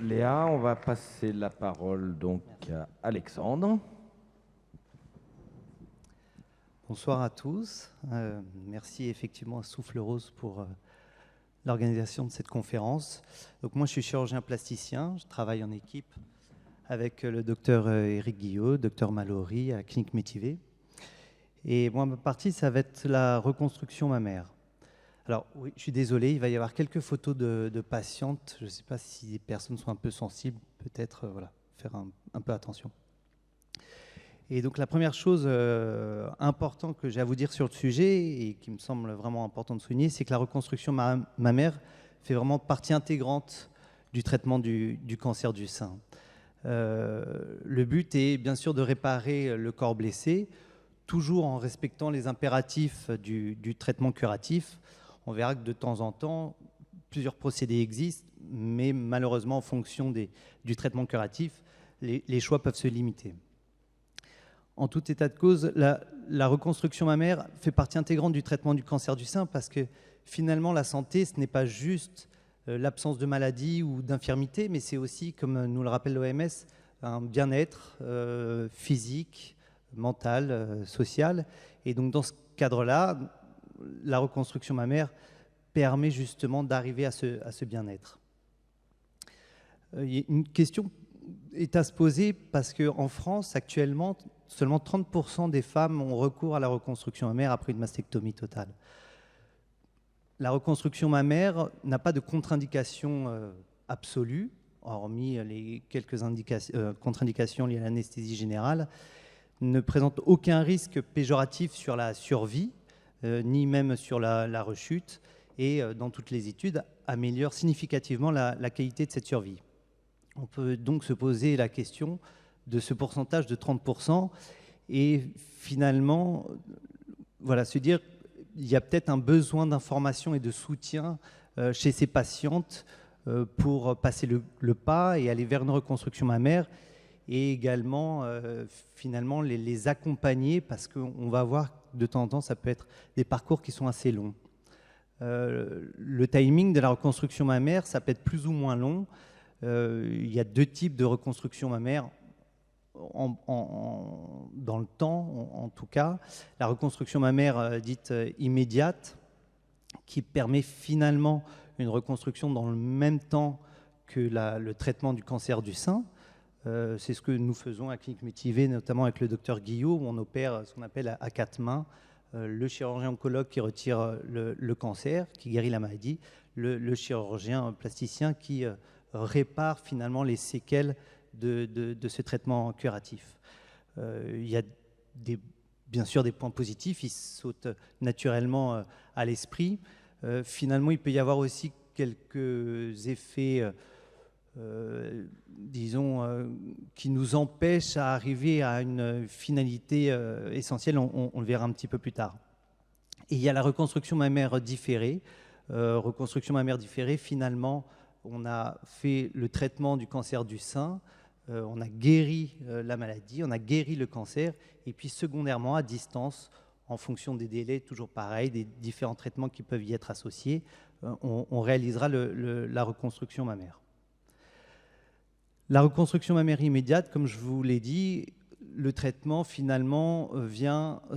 Léa. On va passer la parole donc à Alexandre. Bonsoir à tous. Merci effectivement à Souffle Rose pour l'organisation de cette conférence. Donc moi, je suis chirurgien plasticien. Je travaille en équipe avec le docteur Éric Guillot, docteur Mallory à la clinique Métivé. Et moi, ma partie, ça va être la reconstruction mammaire. Alors oui, je suis désolé, il va y avoir quelques photos de patientes. Je ne sais pas si les personnes sont un peu sensibles, peut-être voilà, faire un peu attention. Et donc la première chose importante que j'ai à vous dire sur le sujet et qui me semble vraiment important de souligner, c'est que la reconstruction mammaire fait vraiment partie intégrante du traitement du cancer du sein. Le but est bien sûr de réparer le corps blessé, toujours en respectant les impératifs du traitement curatif. On verra que de temps en temps, plusieurs procédés existent, mais malheureusement, en fonction du traitement curatif, les choix peuvent se limiter. En tout état de cause, la reconstruction mammaire fait partie intégrante du traitement du cancer du sein parce que finalement, la santé, ce n'est pas juste l'absence de maladie ou d'infirmité, mais c'est aussi, comme nous le rappelle l'OMS, un bien-être physique, mental, social. Et donc, dans ce cadre-là, la reconstruction mammaire permet justement d'arriver à ce bien-être. Une question est à se poser parce qu'en France, actuellement, seulement 30% des femmes ont recours à la reconstruction mammaire après une mastectomie totale. La reconstruction mammaire n'a pas de contre-indication absolue, hormis les quelques contre-indications liées à l'anesthésie générale, ne présente aucun risque péjoratif sur la survie, ni même sur la rechute, et dans toutes les études, améliore significativement la qualité de cette survie. On peut donc se poser la question de ce pourcentage de 30%, et finalement, voilà, se dire il y a peut-être un besoin d'information et de soutien chez ces patientes pour passer le pas et aller vers une reconstruction mammaire, et également finalement les accompagner, parce qu'on va voir de temps en temps, ça peut être des parcours qui sont assez longs. Le timing de la reconstruction mammaire, ça peut être plus ou moins long. Il y a deux types de reconstruction mammaire dans le temps, en tout cas. La reconstruction mammaire dite immédiate, qui permet finalement une reconstruction dans le même temps que le traitement du cancer du sein. C'est ce que nous faisons à Clinique Métivé, notamment avec le docteur Guillot, où on opère ce qu'on appelle à 4 mains. Le chirurgien oncologue qui retire le cancer, qui guérit la maladie, le chirurgien plasticien qui répare finalement les séquelles de ce traitement curatif. Il y a bien sûr des points positifs, ils sautent naturellement à l'esprit. Finalement, il peut y avoir aussi quelques effets disons, qui nous empêche à arriver à une finalité essentielle, on le verra un petit peu plus tard. Et il y a la reconstruction mammaire différée. Reconstruction mammaire différée, finalement, on a fait le traitement du cancer du sein, on a guéri la maladie, on a guéri le cancer, et puis secondairement, à distance, en fonction des délais, toujours pareil, des différents traitements qui peuvent y être associés, on réalisera la reconstruction mammaire. La reconstruction mammaire immédiate, comme je vous l'ai dit, le traitement finalement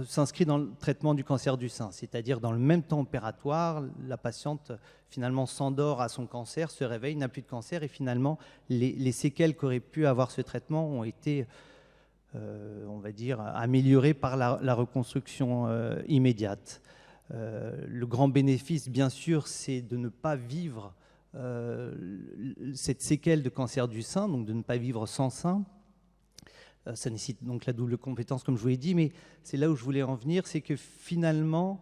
s'inscrit dans le traitement du cancer du sein, c'est-à-dire dans le même temps opératoire, la patiente finalement s'endort à son cancer, se réveille, n'a plus de cancer, et finalement les séquelles qu'aurait pu avoir ce traitement ont été, on va dire, améliorées par la reconstruction immédiate. Le grand bénéfice, bien sûr, c'est de ne pas vivre cette séquelle de cancer du sein, donc de ne pas vivre sans sein. Ça nécessite donc la double compétence, comme je vous l'ai dit, mais c'est là où je voulais en venir, c'est que finalement,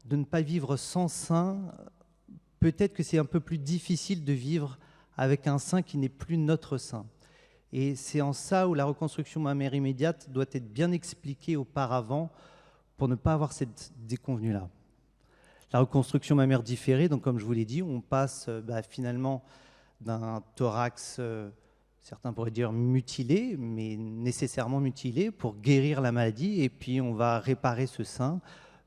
de ne pas vivre sans sein, peut-être que c'est un peu plus difficile de vivre avec un sein qui n'est plus notre sein. Et c'est en ça où la reconstruction mammaire immédiate doit être bien expliquée auparavant pour ne pas avoir cette déconvenue-là. La reconstruction mammaire différée, donc comme je vous l'ai dit, on passe finalement d'un thorax certains pourraient dire mutilé, mais nécessairement mutilé pour guérir la maladie. Et puis on va réparer ce sein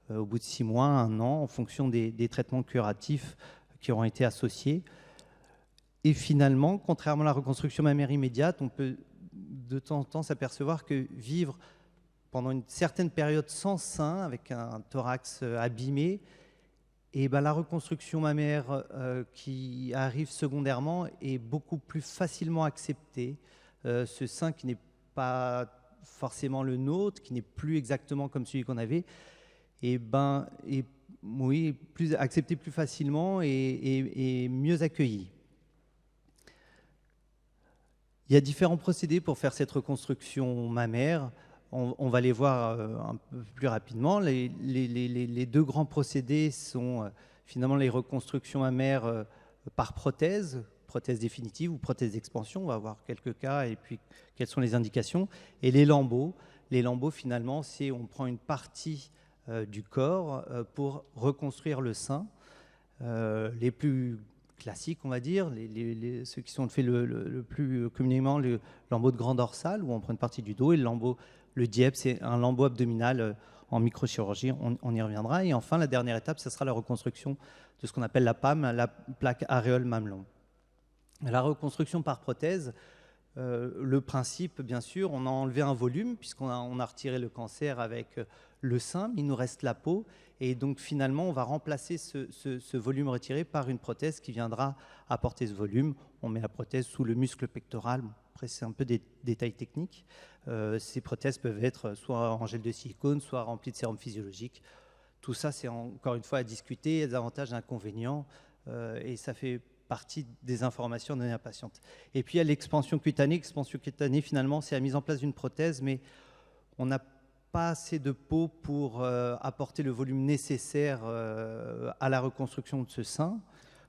au bout de 6 mois, 1 an, en fonction des traitements curatifs qui auront été associés. Et finalement, contrairement à la reconstruction mammaire immédiate, on peut de temps en temps s'apercevoir que vivre pendant une certaine période sans sein, avec un thorax abîmé, et ben la reconstruction mammaire qui arrive secondairement est beaucoup plus facilement acceptée. Ce sein qui n'est pas forcément le nôtre, qui n'est plus exactement comme celui qu'on avait, et ben est accepté plus facilement et mieux accueilli. Il y a différents procédés pour faire cette reconstruction mammaire. On va les voir un peu plus rapidement. Les 2 grands procédés sont finalement les reconstructions mammaires par prothèse définitive ou prothèse d'expansion. On va voir quelques cas et puis quelles sont les indications. Et les lambeaux. Les lambeaux, finalement, c'est on prend une partie du corps pour reconstruire le sein. Les plus classiques, on va dire, ceux qui sont faits le plus communément, le lambeau de grand dorsal, où on prend une partie du dos, et le DIEP, c'est un lambeau abdominal en microchirurgie, on y reviendra. Et enfin, la dernière étape, ce sera la reconstruction de ce qu'on appelle la PAM, la plaque aréole mamelon. La reconstruction par prothèse, le principe, bien sûr, on a enlevé un volume, puisqu'on a retiré le cancer avec le sein, mais il nous reste la peau. Et donc, finalement, on va remplacer ce volume retiré par une prothèse qui viendra apporter ce volume. On met la prothèse sous le muscle pectoral. Après, c'est un peu des détails techniques. Ces prothèses peuvent être soit en gel de silicone, soit remplies de sérum physiologique. Tout ça, c'est encore une fois à discuter, des avantages et inconvénients. Et ça fait partie des informations données à la patiente. Et puis, il y a l'expansion cutanée. L'expansion cutanée, finalement, c'est la mise en place d'une prothèse, mais on n'a pas assez de peau pour apporter le volume nécessaire à la reconstruction de ce sein.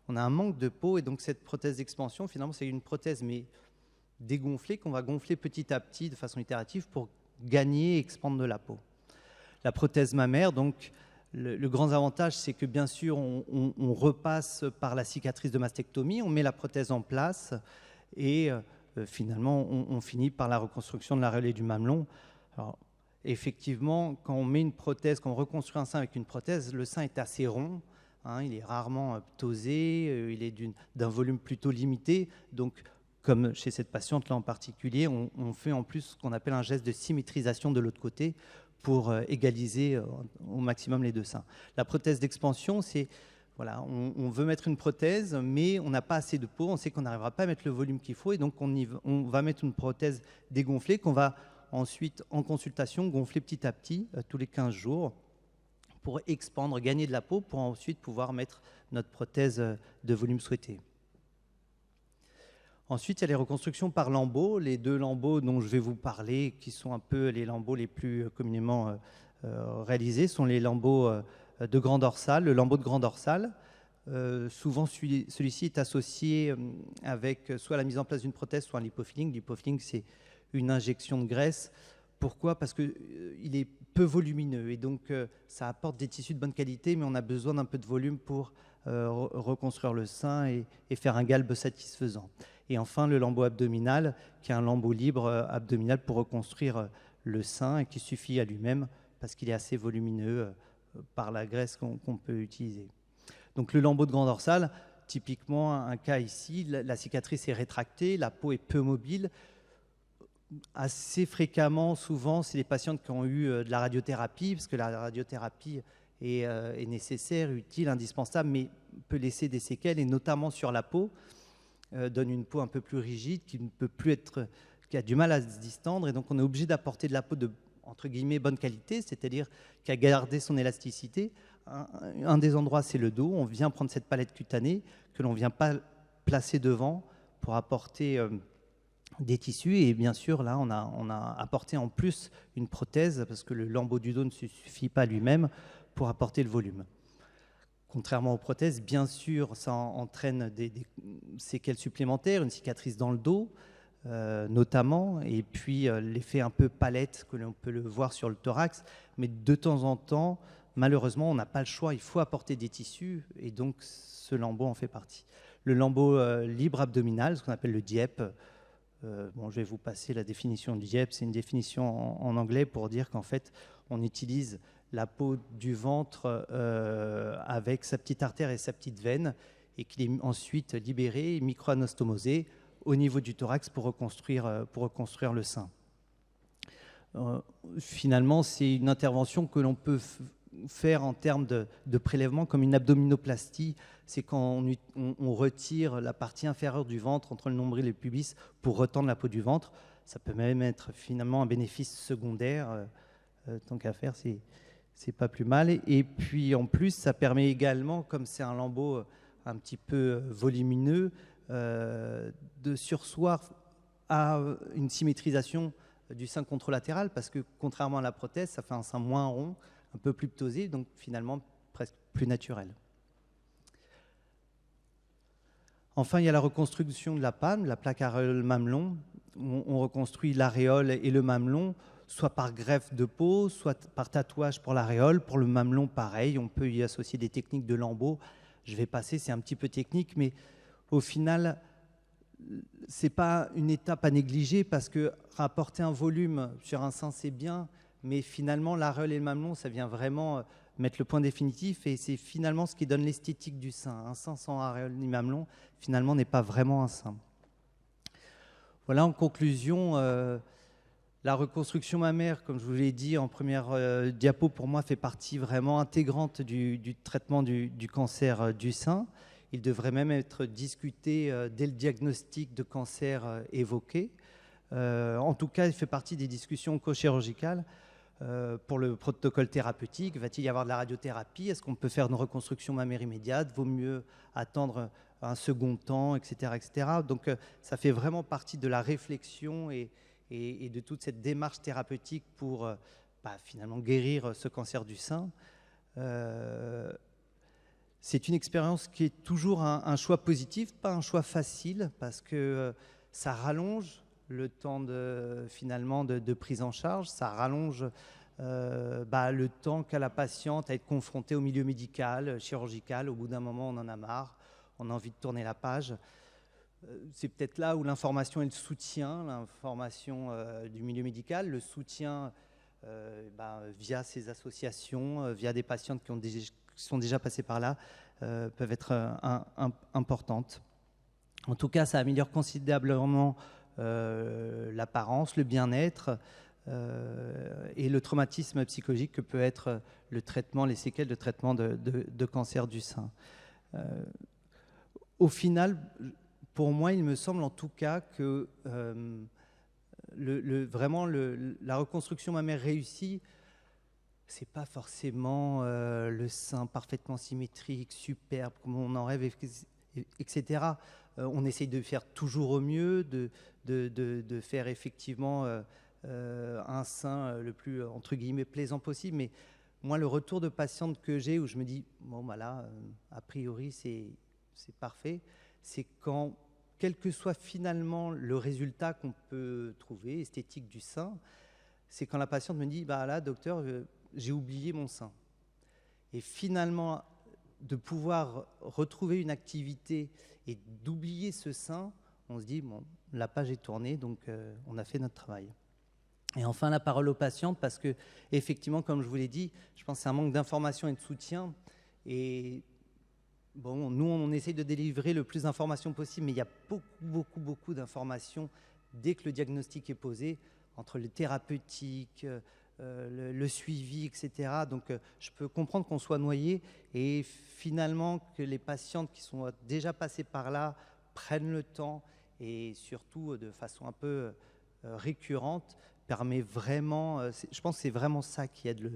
On a un manque de peau, et donc cette prothèse d'expansion, finalement, c'est une prothèse, mais dégonflée, qu'on va gonfler petit à petit de façon itérative pour gagner et expandre de la peau. La prothèse mammaire, donc, le grand avantage, c'est que bien sûr, on repasse par la cicatrice de mastectomie, on met la prothèse en place, et finalement, on finit par la reconstruction de l'aréole et du mamelon. Alors, effectivement, quand on met une prothèse, quand on reconstruit un sein avec une prothèse, le sein est assez rond, hein, il est rarement ptosé, il est d'un volume plutôt limité. Donc, comme chez cette patiente-là en particulier, on fait en plus ce qu'on appelle un geste de symétrisation de l'autre côté pour égaliser au maximum les 2 seins. La prothèse d'expansion, c'est, voilà, on veut mettre une prothèse, mais on n'a pas assez de peau, on sait qu'on n'arrivera pas à mettre le volume qu'il faut, et donc on va mettre une prothèse dégonflée qu'on va ensuite, en consultation, gonfler petit à petit, tous les 15 jours, pour expandre, gagner de la peau, pour ensuite pouvoir mettre notre prothèse de volume souhaité. Ensuite, il y a les reconstructions par lambeaux. Les 2 lambeaux dont je vais vous parler, qui sont un peu les lambeaux les plus communément réalisés, sont les lambeaux de grand dorsal. Le lambeau de grand dorsal, souvent celui-ci est associé avec soit la mise en place d'une prothèse, soit un lipofilling. Lipofilling, c'est une injection de graisse. Pourquoi ? Parce qu'il est peu volumineux, et donc ça apporte des tissus de bonne qualité, mais on a besoin d'un peu de volume pour reconstruire le sein et faire un galbe satisfaisant. Et enfin, le lambeau abdominal, qui est un lambeau libre abdominal pour reconstruire le sein, et qui suffit à lui-même parce qu'il est assez volumineux par la graisse qu'on peut utiliser. Donc le lambeau de grand dorsal, typiquement un cas ici, la cicatrice est rétractée, la peau est peu mobile. Assez fréquemment, souvent, c'est les patientes qui ont eu de la radiothérapie, parce que la radiothérapie est nécessaire, utile, indispensable, mais peut laisser des séquelles, et notamment sur la peau, donne une peau un peu plus rigide, qui ne peut plus être, qui a du mal à se distendre, et donc on est obligé d'apporter de la peau de, entre guillemets, bonne qualité, c'est-à-dire qui a gardé son élasticité. Un des endroits, c'est le dos. On vient prendre cette palette cutanée que l'on ne vient pas placer devant pour apporter des tissus, et bien sûr là on a apporté en plus une prothèse, parce que le lambeau du dos ne suffit pas lui-même pour apporter le volume. Contrairement aux prothèses, bien sûr, ça entraîne des séquelles supplémentaires, une cicatrice dans le dos notamment, et puis l'effet un peu palette que l'on peut le voir sur le thorax, mais de temps en temps, malheureusement, on n'a pas le choix, il faut apporter des tissus, et donc ce lambeau en fait partie. Le lambeau libre abdominal, ce qu'on appelle le DIEP, Bon, je vais vous passer la définition du Dieppe. C'est une définition en anglais pour dire qu'en fait, on utilise la peau du ventre avec sa petite artère et sa petite veine, et qu'il est ensuite libéré et micro-anastomosé au niveau du thorax pour reconstruire le sein. Finalement, c'est une intervention que l'on peut faire en termes de prélèvement comme une abdominoplastie. C'est quand on retire la partie inférieure du ventre entre le nombril et le pubis pour retendre la peau du ventre. Ça peut même être finalement un bénéfice secondaire. Tant qu'à faire, c'est pas plus mal. Et puis en plus, ça permet également, comme c'est un lambeau un petit peu volumineux, de surseoir à une symétrisation du sein contralatéral, parce que contrairement à la prothèse, ça fait un sein moins rond, un peu plus ptosé, donc finalement presque plus naturel. Enfin, il y a la reconstruction de la PAM, la plaque aréole-mamelon. On reconstruit l'aréole et le mamelon, soit par greffe de peau, soit par tatouage pour l'aréole. Pour le mamelon, pareil, on peut y associer des techniques de lambeaux. Je vais passer, c'est un petit peu technique, mais au final, ce n'est pas une étape à négliger, parce que rapporter un volume sur un sein, c'est bien, mais finalement, l'aréole et le mamelon, ça vient vraiment mettre le point définitif, et c'est finalement ce qui donne l'esthétique du sein. Un sein sans aréole ni mamelon, finalement, n'est pas vraiment un sein. Voilà, en conclusion, la reconstruction mammaire, comme je vous l'ai dit en première diapo, pour moi, fait partie vraiment intégrante du traitement du cancer du sein. Il devrait même être discuté dès le diagnostic de cancer évoqué. En tout cas, il fait partie des discussions co-chirurgicales. Pour le protocole thérapeutique, va-t-il y avoir de la radiothérapie? Est-ce qu'on peut faire une reconstruction mammaire immédiate? Vaut mieux attendre un second temps, etc. etc. Donc, ça fait vraiment partie de la réflexion et de toute cette démarche thérapeutique pour finalement guérir ce cancer du sein. C'est une expérience qui est toujours un choix positif, pas un choix facile, parce que ça rallonge le temps finalement de prise en charge, ça rallonge le temps qu'a la patiente à être confrontée au milieu médical, chirurgical. Au bout d'un moment, on en a marre, on a envie de tourner la page. C'est peut-être là où l'information et le soutien, l'information du milieu médical, le soutien via ces associations, via des patientes qui sont déjà passées par là, peuvent être importantes. En tout cas, ça améliore considérablement l'apparence, le bien-être et le traumatisme psychologique que peut être le traitement, les séquelles de traitement de cancer du sein. Au final, pour moi, il me semble en tout cas que la reconstruction mammaire réussie, c'est pas forcément le sein parfaitement symétrique, superbe, comme on en rêve, etc. On essaye de faire toujours au mieux, de faire effectivement un sein le plus, entre guillemets, plaisant possible. Mais moi, le retour de patiente que j'ai, où je me dis, bon, là, a priori, c'est parfait, c'est quand, quel que soit finalement le résultat qu'on peut trouver, esthétique du sein, c'est quand la patiente me dit, là, docteur, j'ai oublié mon sein. Et finalement, de pouvoir retrouver une activité et d'oublier ce sein, on se dit, bon, la page est tournée, donc on a fait notre travail. Et enfin, la parole aux patientes, parce que, effectivement, comme je vous l'ai dit, je pense que c'est un manque d'information et de soutien. Et bon, nous, on essaie de délivrer le plus d'informations possible, mais il y a beaucoup d'informations dès que le diagnostic est posé, entre le thérapeutique, le suivi, etc. Donc, je peux comprendre qu'on soit noyé, et finalement que les patientes qui sont déjà passées par là prennent le temps, et surtout de façon un peu récurrente, permet vraiment, je pense que c'est vraiment ça qui aide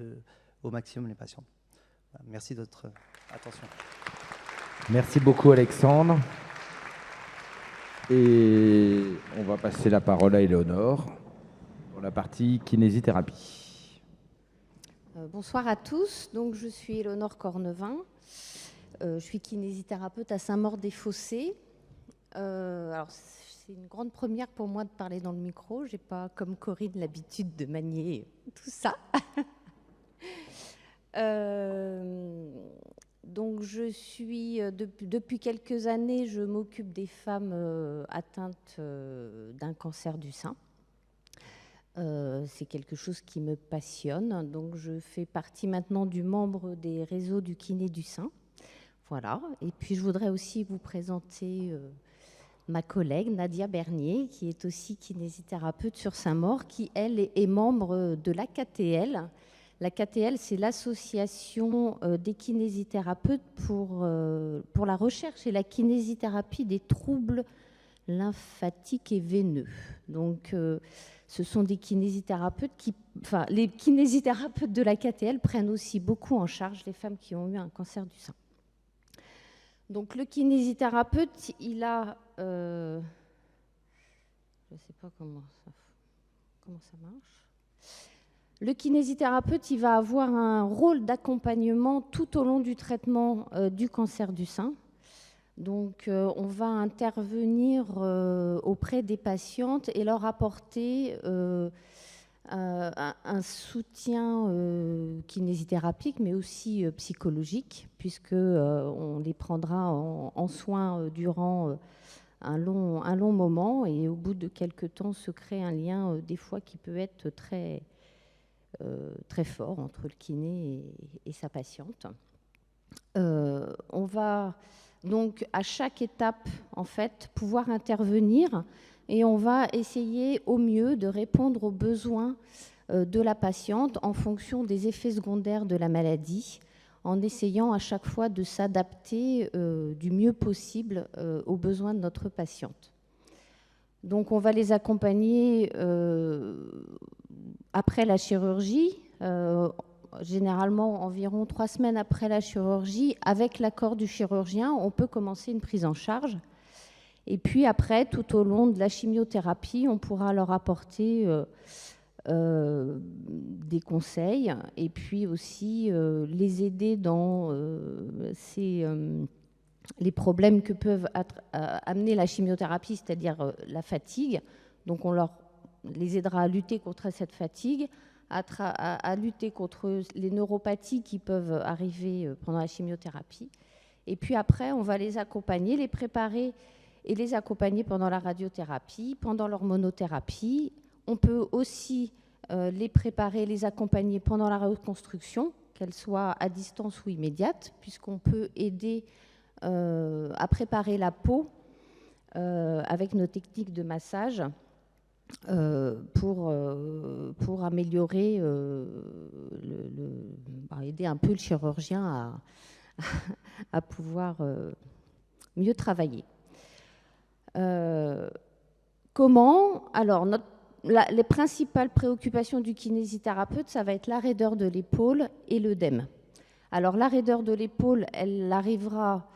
au maximum les patients. Merci de votre attention. Merci beaucoup Alexandre. Et on va passer la parole à Éléonore pour la partie kinésithérapie. Bonsoir à tous. Donc, je suis Éléonore Cornevin. Je suis kinésithérapeute à Saint-Maur-des-Fossés. Alors, c'est une grande première pour moi de parler dans le micro. Je n'ai pas, comme Corinne, l'habitude de manier tout ça. Donc je suis, depuis quelques années, je m'occupe des femmes atteintes d'un cancer du sein. C'est quelque chose qui me passionne. Donc je fais partie maintenant du membre des réseaux du kiné du sein. Voilà. Et puis je voudrais aussi vous présenter ma collègue Nadia Bernier, qui est aussi kinésithérapeute sur Saint-Maur, qui elle est membre de l'AKTL. L'AKTL, c'est l'association des kinésithérapeutes pour la recherche et la kinésithérapie des troubles lymphatiques et veineux. Donc, ce sont des kinésithérapeutes les kinésithérapeutes de l'AKTL prennent aussi beaucoup en charge les femmes qui ont eu un cancer du sein. Donc, le kinésithérapeute, il a... je ne sais pas comment ça marche. Le kinésithérapeute, il va avoir un rôle d'accompagnement tout au long du traitement du cancer du sein. Donc, on va intervenir auprès des patientes et leur apporter un soutien kinésithérapique, mais aussi psychologique, puisqu'on les prendra en soins durant un long moment. Et au bout de quelques temps, se crée un lien, des fois, qui peut être très fort entre le kiné et sa patiente. On va donc à chaque étape en fait pouvoir intervenir et on va essayer au mieux de répondre aux besoins de la patiente en fonction des effets secondaires de la maladie, en essayant à chaque fois de s'adapter du mieux possible aux besoins de notre patiente. Donc on va les accompagner après la chirurgie, généralement environ 3 semaines après la chirurgie. Avec l'accord du chirurgien, on peut commencer une prise en charge. Et puis après, tout au long de la chimiothérapie, on pourra leur apporter des conseils et puis aussi les aider dans les problèmes que peuvent amener la chimiothérapie, c'est-à-dire la fatigue. Donc on les aidera à lutter contre cette fatigue, à lutter contre les neuropathies qui peuvent arriver pendant la chimiothérapie. Et puis après, on va les accompagner, les préparer et les accompagner pendant la radiothérapie, pendant l'hormonothérapie. On peut aussi les préparer, les accompagner pendant la reconstruction, qu'elle soit à distance ou immédiate, puisqu'on peut aider à préparer la peau avec nos techniques de massage pour améliorer, aider un peu le chirurgien à pouvoir mieux travailler. Comment ? Alors, les principales préoccupations du kinésithérapeute, ça va être la raideur de l'épaule et l'œdème. Alors, la raideur de l'épaule, elle arrivera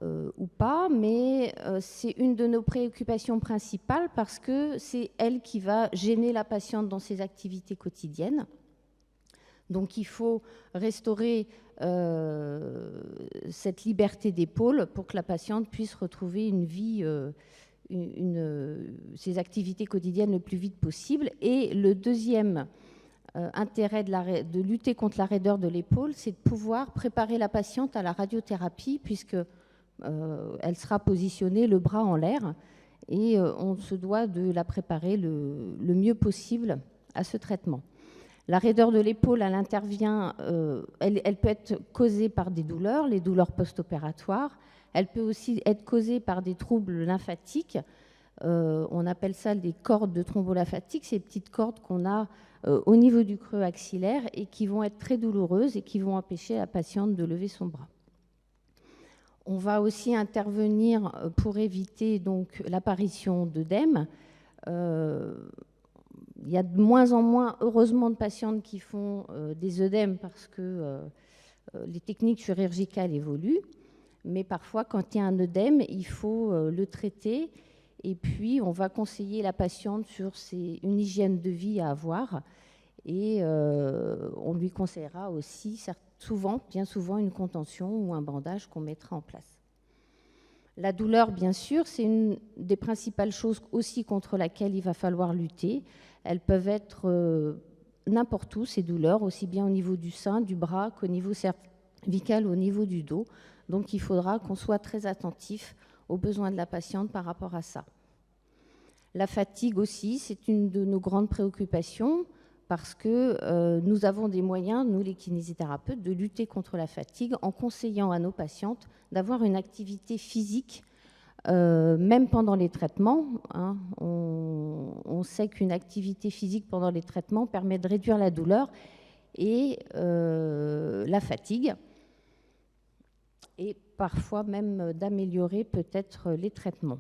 ou pas, mais c'est une de nos préoccupations principales parce que c'est elle qui va gêner la patiente dans ses activités quotidiennes. Donc il faut restaurer cette liberté d'épaule pour que la patiente puisse retrouver une vie, ses activités quotidiennes le plus vite possible. Et le deuxième intérêt de lutter contre la raideur de l'épaule, c'est de pouvoir préparer la patiente à la radiothérapie, puisque elle sera positionnée le bras en l'air et on se doit de la préparer le mieux possible à ce traitement. La raideur de l'épaule, elle intervient, elle peut être causée par des douleurs, les douleurs post-opératoires. Elle peut aussi être causée par des troubles lymphatiques. On appelle ça des cordes de thrombolymphatique, ces petites cordes qu'on a au niveau du creux axillaire et qui vont être très douloureuses et qui vont empêcher la patiente de lever son bras. On va aussi intervenir pour éviter donc l'apparition d'œdème. Il y a de moins en moins, heureusement, de patientes qui font des œdèmes parce que les techniques chirurgicales évoluent. Mais parfois, quand il y a un œdème, il faut le traiter. Et puis, on va conseiller la patiente sur une hygiène de vie à avoir. Et on lui conseillera aussi bien souvent, une contention ou un bandage qu'on mettra en place. La douleur, bien sûr, c'est une des principales choses aussi contre laquelle il va falloir lutter. Elles peuvent être n'importe où, ces douleurs, aussi bien au niveau du sein, du bras qu'au niveau cervicale au niveau du dos. Donc il faudra qu'on soit très attentif aux besoins de la patiente par rapport à ça. La fatigue aussi, c'est une de nos grandes préoccupations parce que nous avons des moyens, nous les kinésithérapeutes, de lutter contre la fatigue en conseillant à nos patientes d'avoir une activité physique, même pendant les traitements. Hein. On sait qu'une activité physique pendant les traitements permet de réduire la douleur et la fatigue, et parfois même d'améliorer peut-être les traitements.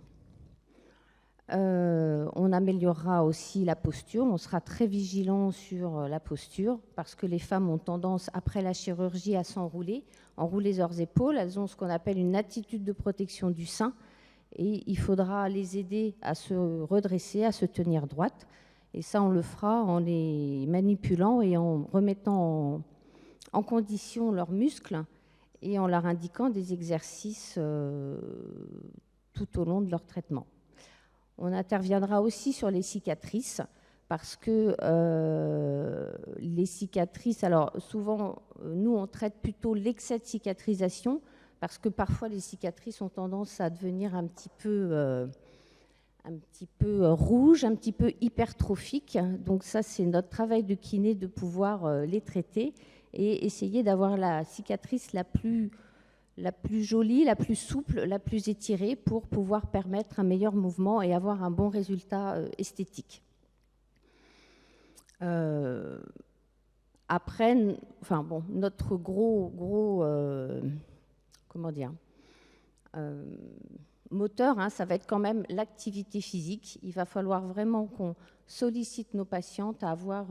On améliorera aussi la posture, on sera très vigilant sur la posture parce que les femmes ont tendance, après la chirurgie, à s'enrouler, enrouler leurs épaules. Elles ont ce qu'on appelle une attitude de protection du sein et il faudra les aider à se redresser, à se tenir droite. Et ça, on le fera en les manipulant et en remettant en condition leurs muscles et en leur indiquant des exercices tout au long de leur traitement. On interviendra aussi sur les cicatrices parce que les cicatrices, alors souvent, nous, on traite plutôt l'excès de cicatrisation parce que parfois les cicatrices ont tendance à devenir un petit peu rouges, un petit peu hypertrophiques. Donc ça, c'est notre travail de kiné de pouvoir les traiter et essayer d'avoir la cicatrice la plus jolie, la plus souple, la plus étirée pour pouvoir permettre un meilleur mouvement et avoir un bon résultat esthétique. Après, enfin bon, notre gros moteur, hein, ça va être quand même l'activité physique. Il va falloir vraiment qu'on sollicite nos patientes à avoir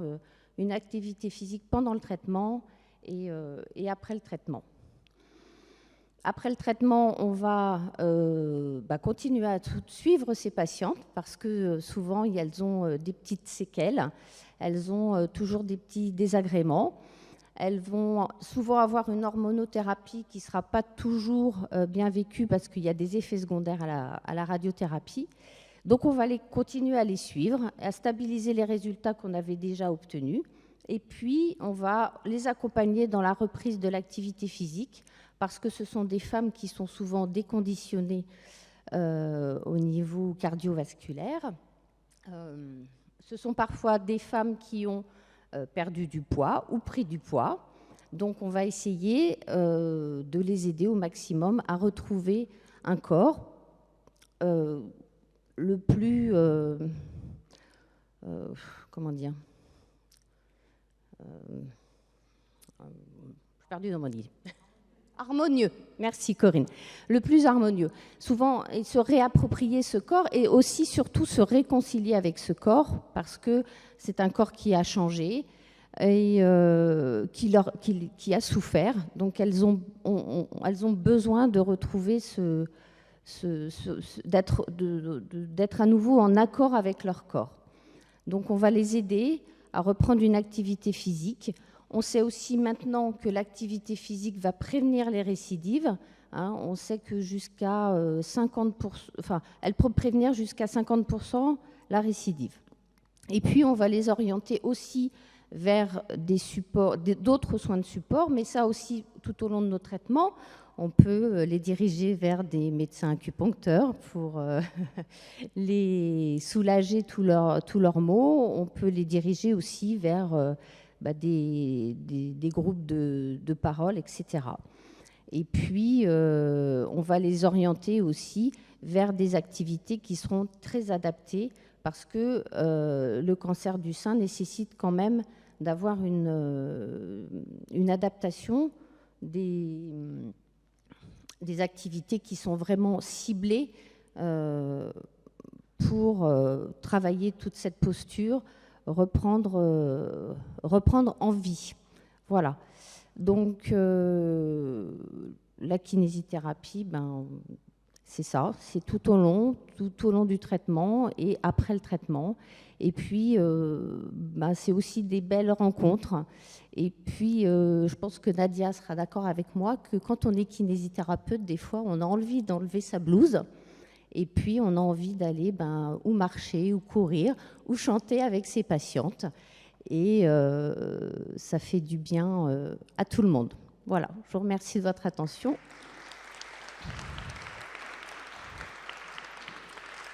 une activité physique pendant le traitement et après le traitement. Après le traitement, on va continuer à suivre ces patientes parce que souvent, elles ont des petites séquelles, elles ont toujours des petits désagréments. Elles vont souvent avoir une hormonothérapie qui ne sera pas toujours bien vécue parce qu'il y a des effets secondaires à la radiothérapie. Donc, on va continuer à les suivre, à stabiliser les résultats qu'on avait déjà obtenus. Et puis, on va les accompagner dans la reprise de l'activité physique parce que ce sont des femmes qui sont souvent déconditionnées au niveau cardiovasculaire. Ce sont parfois des femmes qui ont perdu du poids ou pris du poids. Donc, on va essayer de les aider au maximum à retrouver un corps le plus... comment dire je suis perdue dans mon idée. Harmonieux, merci Corinne. Le plus harmonieux. Souvent, se réapproprier ce corps et aussi, surtout, se réconcilier avec ce corps parce que c'est un corps qui a changé et qui a souffert. Donc, elles ont besoin de retrouver d'être à nouveau en accord avec leur corps. Donc, on va les aider à reprendre une activité physique. On sait aussi maintenant que l'activité physique va prévenir les récidives. Hein, on sait que jusqu'à 50%, enfin, elle peut prévenir jusqu'à 50% la récidive. Et puis, on va les orienter aussi vers des supports, d'autres soins de support, mais ça aussi tout au long de nos traitements. On peut les diriger vers des médecins acupuncteurs pour les soulager tous leurs maux. On peut les diriger aussi vers des groupes de parole, etc. Et puis, on va les orienter aussi vers des activités qui seront très adaptées parce que le cancer du sein nécessite quand même d'avoir une adaptation des activités qui sont vraiment ciblées pour travailler toute cette posture, reprendre en vie. Voilà. Donc, la kinésithérapie, c'est ça, c'est tout au long du traitement et après le traitement. Et puis, c'est aussi des belles rencontres. Et puis, je pense que Nadia sera d'accord avec moi que quand on est kinésithérapeute, des fois, on a envie d'enlever sa blouse. Et puis, on a envie d'aller ou marcher, ou courir, ou chanter avec ses patientes. Et ça fait du bien à tout le monde. Voilà, je vous remercie de votre attention.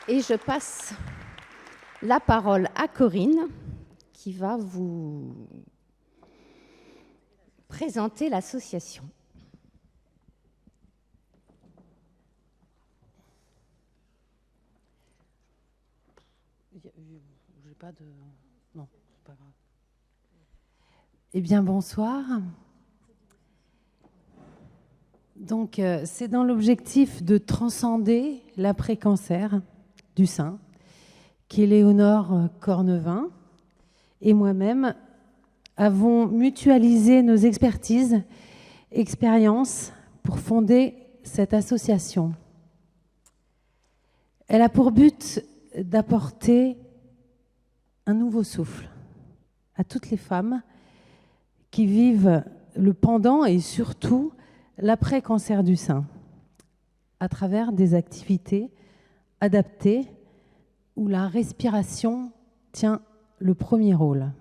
Et je passe la parole à Corinne, qui va vous présenter l'association. J'ai pas de... Non, c'est pas grave. Eh bien, bonsoir. Donc, c'est dans l'objectif de transcender l'après-cancer du sein qu'Éléonore Cornevin et moi-même avons mutualisé nos expertises, expériences pour fonder cette association. Elle a pour but d'apporter un nouveau souffle à toutes les femmes qui vivent le pendant et surtout l'après-cancer du sein à travers des activités adaptées où la respiration tient le premier rôle.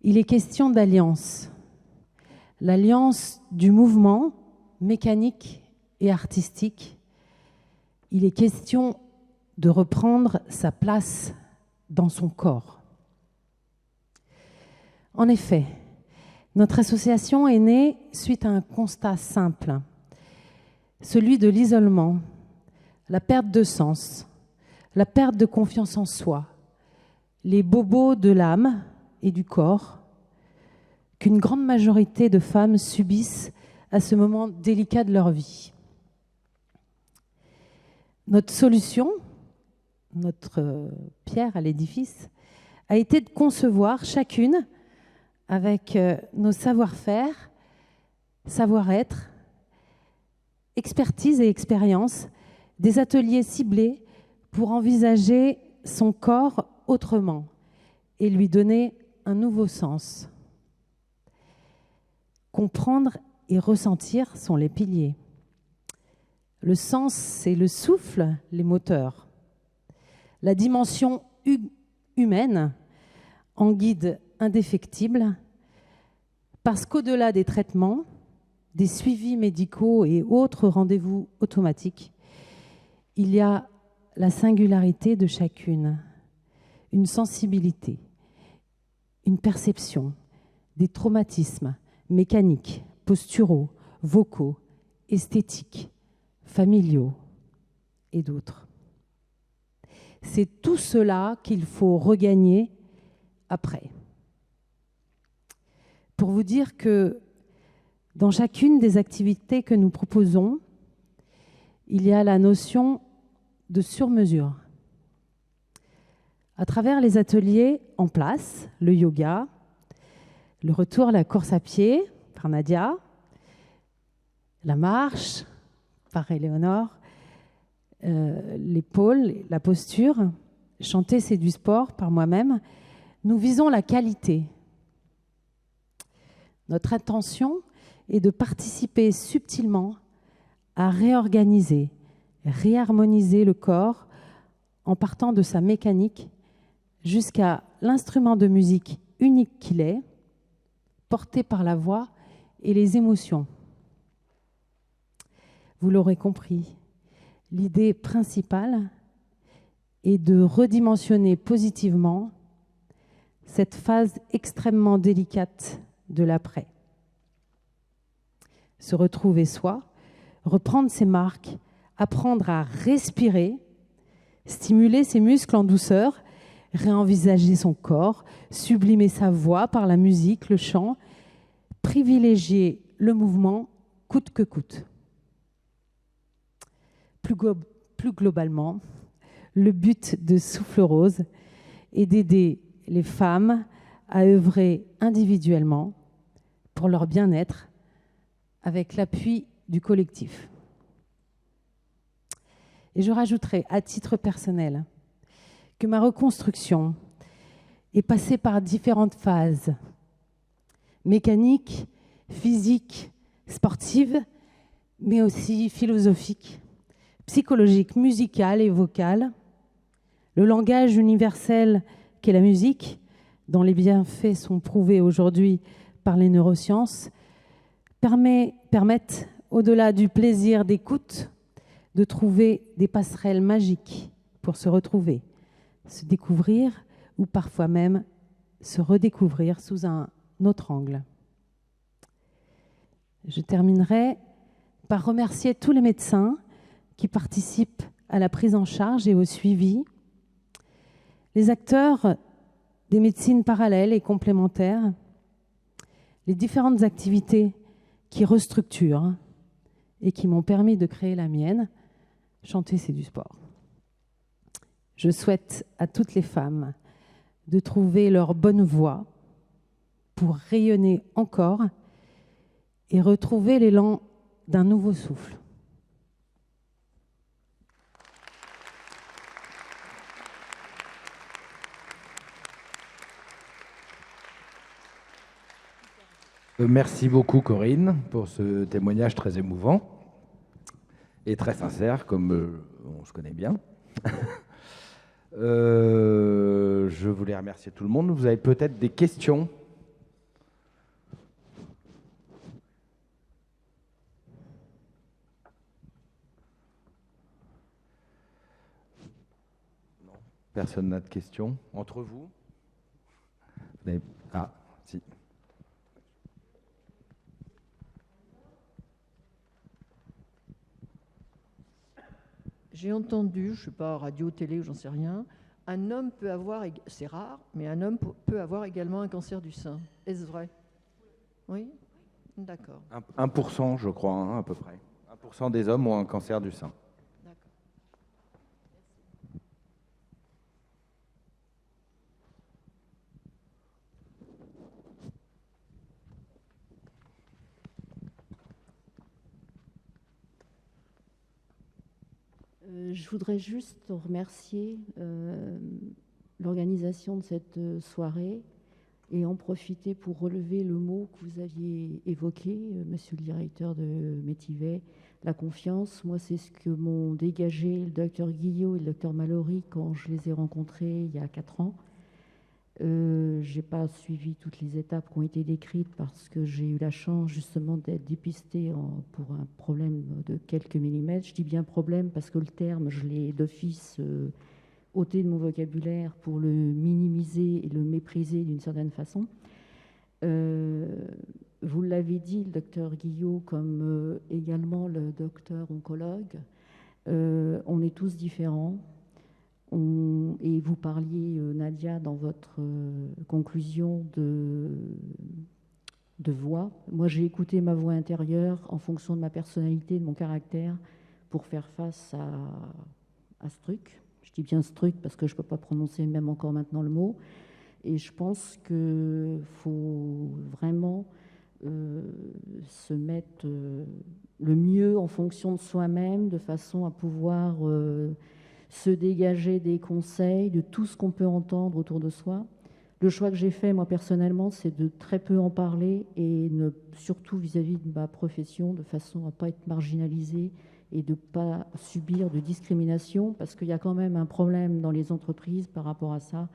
Il est question d'alliance, l'alliance du mouvement mécanique et artistique. Il est question de reprendre sa place dans son corps. En effet, notre association est née suite à un constat simple, celui de l'isolement, la perte de sens, la perte de confiance en soi, les bobos de l'âme et du corps qu'une grande majorité de femmes subissent à ce moment délicat de leur vie. Notre solution, notre pierre à l'édifice, a été de concevoir chacune, avec nos savoir-faire, savoir-être, expertise et expérience, des ateliers ciblés pour envisager son corps autrement et lui donner un nouveau sens. Comprendre et ressentir sont les piliers. Le sens, c'est le souffle, les moteurs. La dimension humaine en guide indéfectible, parce qu'au-delà des traitements, des suivis médicaux et autres rendez-vous automatiques, il y a la singularité de chacune, une sensibilité, une perception, des traumatismes mécaniques, posturaux, vocaux, esthétiques, familiaux et d'autres. C'est tout cela qu'il faut regagner après. Pour vous dire que dans chacune des activités que nous proposons, il y a la notion de sur-mesure. À travers les ateliers en place, le yoga, le retour à la course à pied par Nadia, la marche par Éléonore, l'épaule, la posture, chanter c'est du sport par moi-même, nous visons la qualité. Notre intention est de participer subtilement à réorganiser, réharmoniser le corps en partant de sa mécanique jusqu'à l'instrument de musique unique qu'il est, porté par la voix et les émotions. Vous l'aurez compris, l'idée principale est de redimensionner positivement cette phase extrêmement délicate de l'après. Se retrouver soi, reprendre ses marques, apprendre à respirer, stimuler ses muscles en douceur, réenvisager son corps, sublimer sa voix par la musique, le chant, privilégier le mouvement coûte que coûte. Plus globalement, le but de Souffle Rose est d'aider les femmes à œuvrer individuellement pour leur bien-être avec l'appui du collectif. Et je rajouterai à titre personnel que ma reconstruction est passée par différentes phases, mécaniques, physiques, sportives, mais aussi philosophiques, psychologiques, musicales et vocales. Le langage universel qu'est la musique, dont les bienfaits sont prouvés aujourd'hui par les neurosciences permettent, au-delà du plaisir d'écoute, de trouver des passerelles magiques pour se retrouver, se découvrir ou parfois même se redécouvrir sous un autre angle. Je terminerai par remercier tous les médecins qui participent à la prise en charge et au suivi, les acteurs des médecines parallèles et complémentaires, les différentes activités qui restructurent et qui m'ont permis de créer la mienne. Chanter, c'est du sport. Je souhaite à toutes les femmes de trouver leur bonne voie pour rayonner encore et retrouver l'élan d'un nouveau souffle. Merci beaucoup Corinne pour ce témoignage très émouvant et très sincère, comme on se connaît bien. Je voulais remercier tout le monde. Vous avez peut-être des questions ? Non. Personne n'a de questions entre vous ? Ah, si. J'ai entendu, je ne sais pas, radio, télé ou j'en sais rien, un homme peut avoir, c'est rare, mais un homme peut avoir également un cancer du sein. Est-ce vrai? Oui? D'accord. 1%, je crois, hein, à peu près. 1% des hommes ont un cancer du sein. Je voudrais juste remercier l'organisation de cette soirée et en profiter pour relever le mot que vous aviez évoqué, monsieur le directeur de Métivet, la confiance. Moi, c'est ce que m'ont dégagé le docteur Guillot et le docteur Mallory quand je les ai rencontrés il y a 4 ans. Je n'ai pas suivi toutes les étapes qui ont été décrites parce que j'ai eu la chance justement d'être dépistée pour un problème de quelques millimètres. Je dis bien problème parce que le terme, je l'ai d'office ôté de mon vocabulaire pour le minimiser et le mépriser d'une certaine façon. Vous l'avez dit, le docteur Guillot, comme également le docteur oncologue, on est tous différents. Et vous parliez, Nadia, dans votre conclusion de voix. Moi, j'ai écouté ma voix intérieure en fonction de ma personnalité, de mon caractère, pour faire face à ce truc. Je dis bien ce truc parce que je ne peux pas prononcer même encore maintenant le mot. Et je pense qu'il faut vraiment se mettre le mieux en fonction de soi-même, de façon à pouvoir se dégager des conseils, de tout ce qu'on peut entendre autour de soi. Le choix que j'ai fait, moi, personnellement, c'est de très peu en parler et surtout vis-à-vis de ma profession, de façon à ne pas être marginalisée et de ne pas subir de discrimination, parce qu'il y a quand même un problème dans les entreprises par rapport à ça.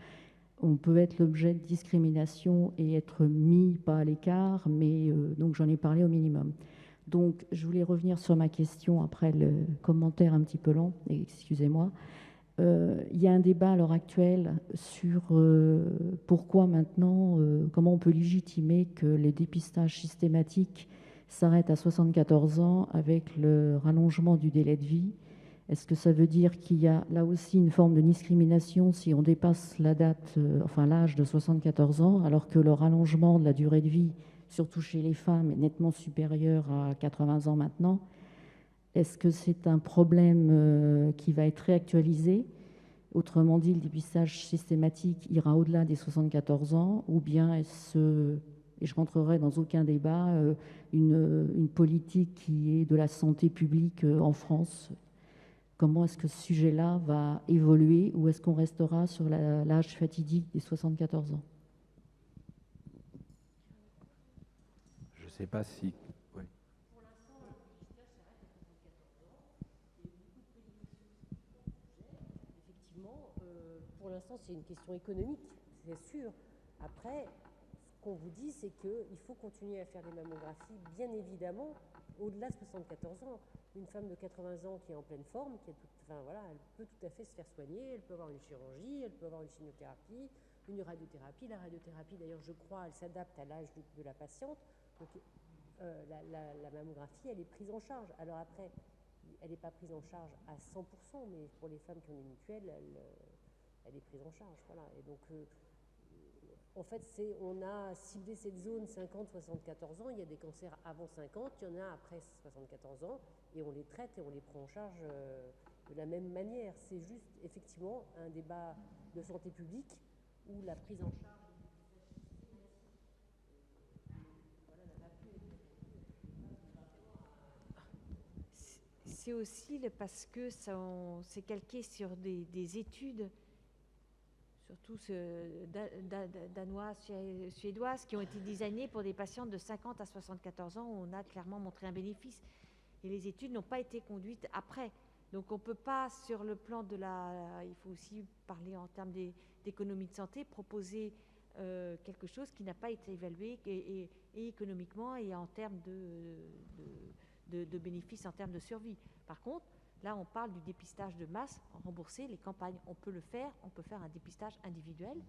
On peut être l'objet de discrimination et être mis, pas à l'écart, mais donc j'en ai parlé au minimum. Donc, je voulais revenir sur ma question après le commentaire un petit peu lent, excusez-moi. Il y a un débat à l'heure actuelle sur pourquoi maintenant, comment on peut légitimer que les dépistages systématiques s'arrêtent à 74 ans avec le rallongement du délai de vie. Est-ce que ça veut dire qu'il y a là aussi une forme de discrimination si on dépasse la date, l'âge de 74 ans, alors que le rallongement de la durée de vie, surtout chez les femmes, est nettement supérieur à 80 ans maintenant? Est-ce que c'est un problème qui va être réactualisé? Autrement dit, le dépistage systématique ira au-delà des 74 ans, ou bien est-ce, et je ne rentrerai dans aucun débat, une politique qui est de la santé publique en France? Comment est-ce que ce sujet-là va évoluer, ou est-ce qu'on restera sur l'âge fatidique des 74 ans? Je ne sais pas si... Oui. Effectivement, pour l'instant, c'est une question économique, c'est sûr. Après, ce qu'on vous dit, c'est qu'il faut continuer à faire des mammographies, bien évidemment, au-delà de 74 ans. Une femme de 80 ans qui est en pleine forme, elle peut tout à fait se faire soigner, elle peut avoir une chirurgie, elle peut avoir une chimiothérapie, une radiothérapie. La radiothérapie, d'ailleurs, je crois, elle s'adapte à l'âge de la patiente. Donc, la mammographie, elle est prise en charge. Alors après, elle n'est pas prise en charge à 100%, mais pour les femmes qui ont des mutuelles, elle est prise en charge. Voilà. Et donc, en fait, on a ciblé cette zone 50-74 ans. Il y a des cancers avant 50, il y en a après 74 ans, et on les traite et on les prend en charge de la même manière. C'est juste, effectivement, un débat de santé publique où la prise en charge... C'est aussi parce que c'est calqué sur des études, surtout danoises, suédoises, qui ont été designées pour des patientes de 50 à 74 ans, où on a clairement montré un bénéfice. Et les études n'ont pas été conduites après. Donc on ne peut pas, sur le plan de il faut aussi parler en termes d'économie de santé, proposer quelque chose qui n'a pas été évalué et économiquement et en termes de bénéfices en termes de survie. Par contre, là, on parle du dépistage de masse remboursé, les campagnes. On peut le faire, on peut faire un dépistage individuel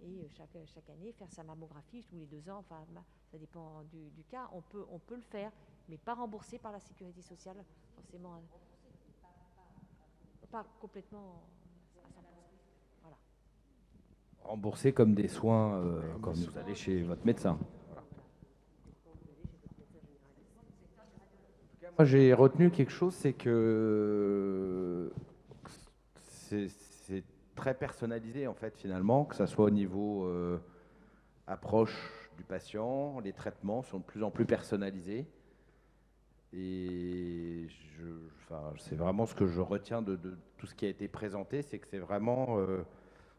et chaque année faire sa mammographie tous les 2 ans. Enfin, ça dépend du cas. On peut le faire, mais pas remboursé par la sécurité sociale, forcément. Pas complètement à 100%. Voilà. Remboursé comme des soins, comme vous allez chez votre médecin. Moi, j'ai retenu quelque chose, c'est que c'est très personnalisé, en fait, finalement, que ça soit au niveau approche du patient, les traitements sont de plus en plus personnalisés. Et c'est vraiment ce que je retiens de tout ce qui a été présenté, c'est que c'est vraiment,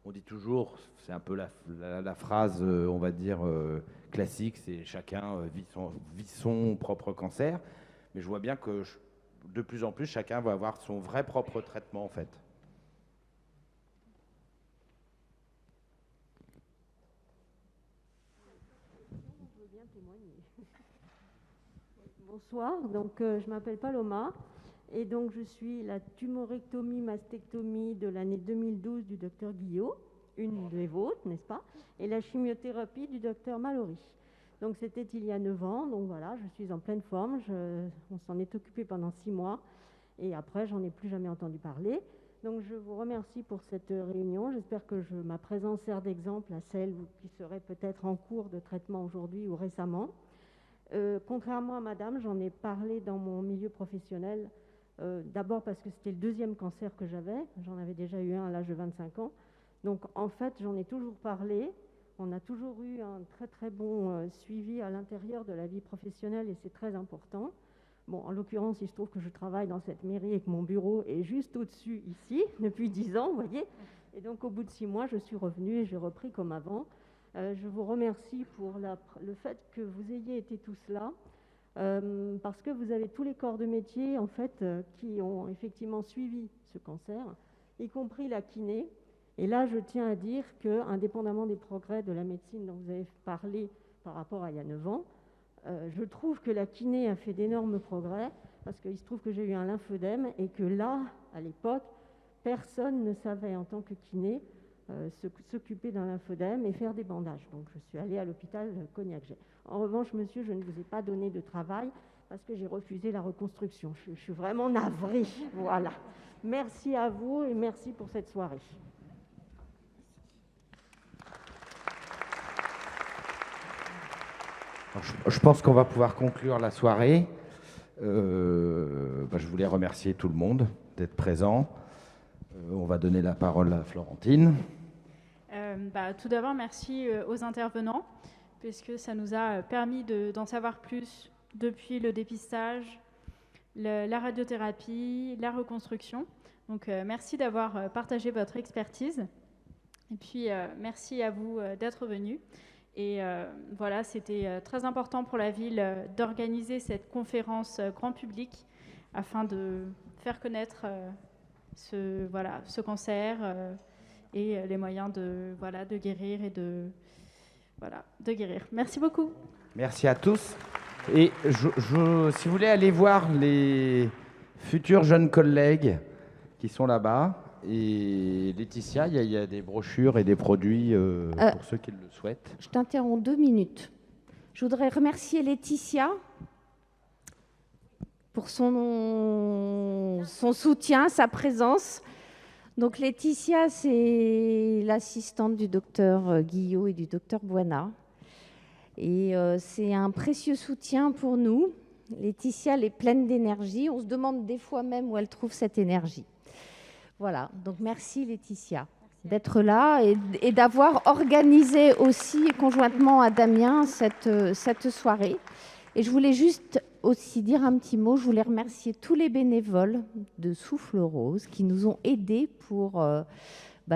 on dit toujours, c'est un peu la phrase, on va dire, classique, c'est chacun vit son propre cancer. Mais je vois bien que de plus en plus, chacun va avoir son vrai propre traitement, en fait. Bonsoir, donc je m'appelle Paloma et donc je suis la tumorectomie mastectomie de l'année 2012 du docteur Guillot, une des vôtres, n'est-ce pas, et la chimiothérapie du docteur Mallory. Donc c'était il y a 9 ans, donc voilà, je suis en pleine forme, on s'en est occupé pendant 6 mois et après j'en ai plus jamais entendu parler. Donc je vous remercie pour cette réunion, j'espère que ma présence sert d'exemple à celles qui seraient peut-être en cours de traitement aujourd'hui ou récemment. Contrairement à madame, j'en ai parlé dans mon milieu professionnel, d'abord parce que c'était le 2e cancer que j'avais, j'en avais déjà eu un à l'âge de 25 ans, donc en fait j'en ai toujours parlé. On a toujours eu un très très bon suivi à l'intérieur de la vie professionnelle et c'est très important. Bon, en l'occurrence, il se trouve que je travaille dans cette mairie et que mon bureau est juste au-dessus ici, depuis 10 ans, vous voyez. Et donc au bout de 6 mois, je suis revenue et j'ai repris comme avant. Je vous remercie pour le fait que vous ayez été tous là, parce que vous avez tous les corps de métier en fait, qui ont effectivement suivi ce cancer, y compris la kiné. Et là, je tiens à dire que, indépendamment des progrès de la médecine dont vous avez parlé par rapport à il y a 9 ans, je trouve que la kiné a fait d'énormes progrès, parce qu'il se trouve que j'ai eu un lymphodème et que là, à l'époque, personne ne savait en tant que kiné s'occuper d'un lymphodème et faire des bandages. Donc je suis allée à l'hôpital Cognac-Jet. En revanche, monsieur, je ne vous ai pas donné de travail parce que j'ai refusé la reconstruction. Je suis vraiment navrée. Voilà. Merci à vous et merci pour cette soirée. Je pense qu'on va pouvoir conclure la soirée. Je voulais remercier tout le monde d'être présent. On va donner la parole à Florentine. Tout d'abord, merci aux intervenants, puisque ça nous a permis d'en savoir plus depuis le dépistage, la radiothérapie, la reconstruction. Donc, merci d'avoir partagé votre expertise. Et puis, merci à vous d'être venus. Et voilà, c'était très important pour la ville d'organiser cette conférence grand public afin de faire connaître ce cancer et les moyens de guérir et voilà, de guérir. Merci beaucoup. Merci à tous. Et si vous voulez aller voir les futurs jeunes collègues qui sont là-bas, et Laetitia, il y a des brochures et des produits pour ceux qui le souhaitent. Je t'interromps 2 minutes. Je voudrais remercier Laetitia pour son soutien, sa présence. Donc Laetitia, c'est l'assistante du docteur Guillot et du docteur Buana. Et c'est un précieux soutien pour nous. Laetitia, elle est pleine d'énergie. On se demande des fois même où elle trouve cette énergie. Voilà, donc merci Laetitia d'être là et d'avoir organisé aussi conjointement à Damien cette soirée. Et je voulais juste aussi dire un petit mot. Je voulais remercier tous les bénévoles de Souffle Rose qui nous ont aidés pour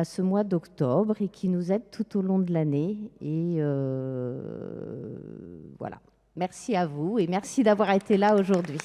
ce mois d'octobre et qui nous aident tout au long de l'année. Et voilà, merci à vous et merci d'avoir été là aujourd'hui.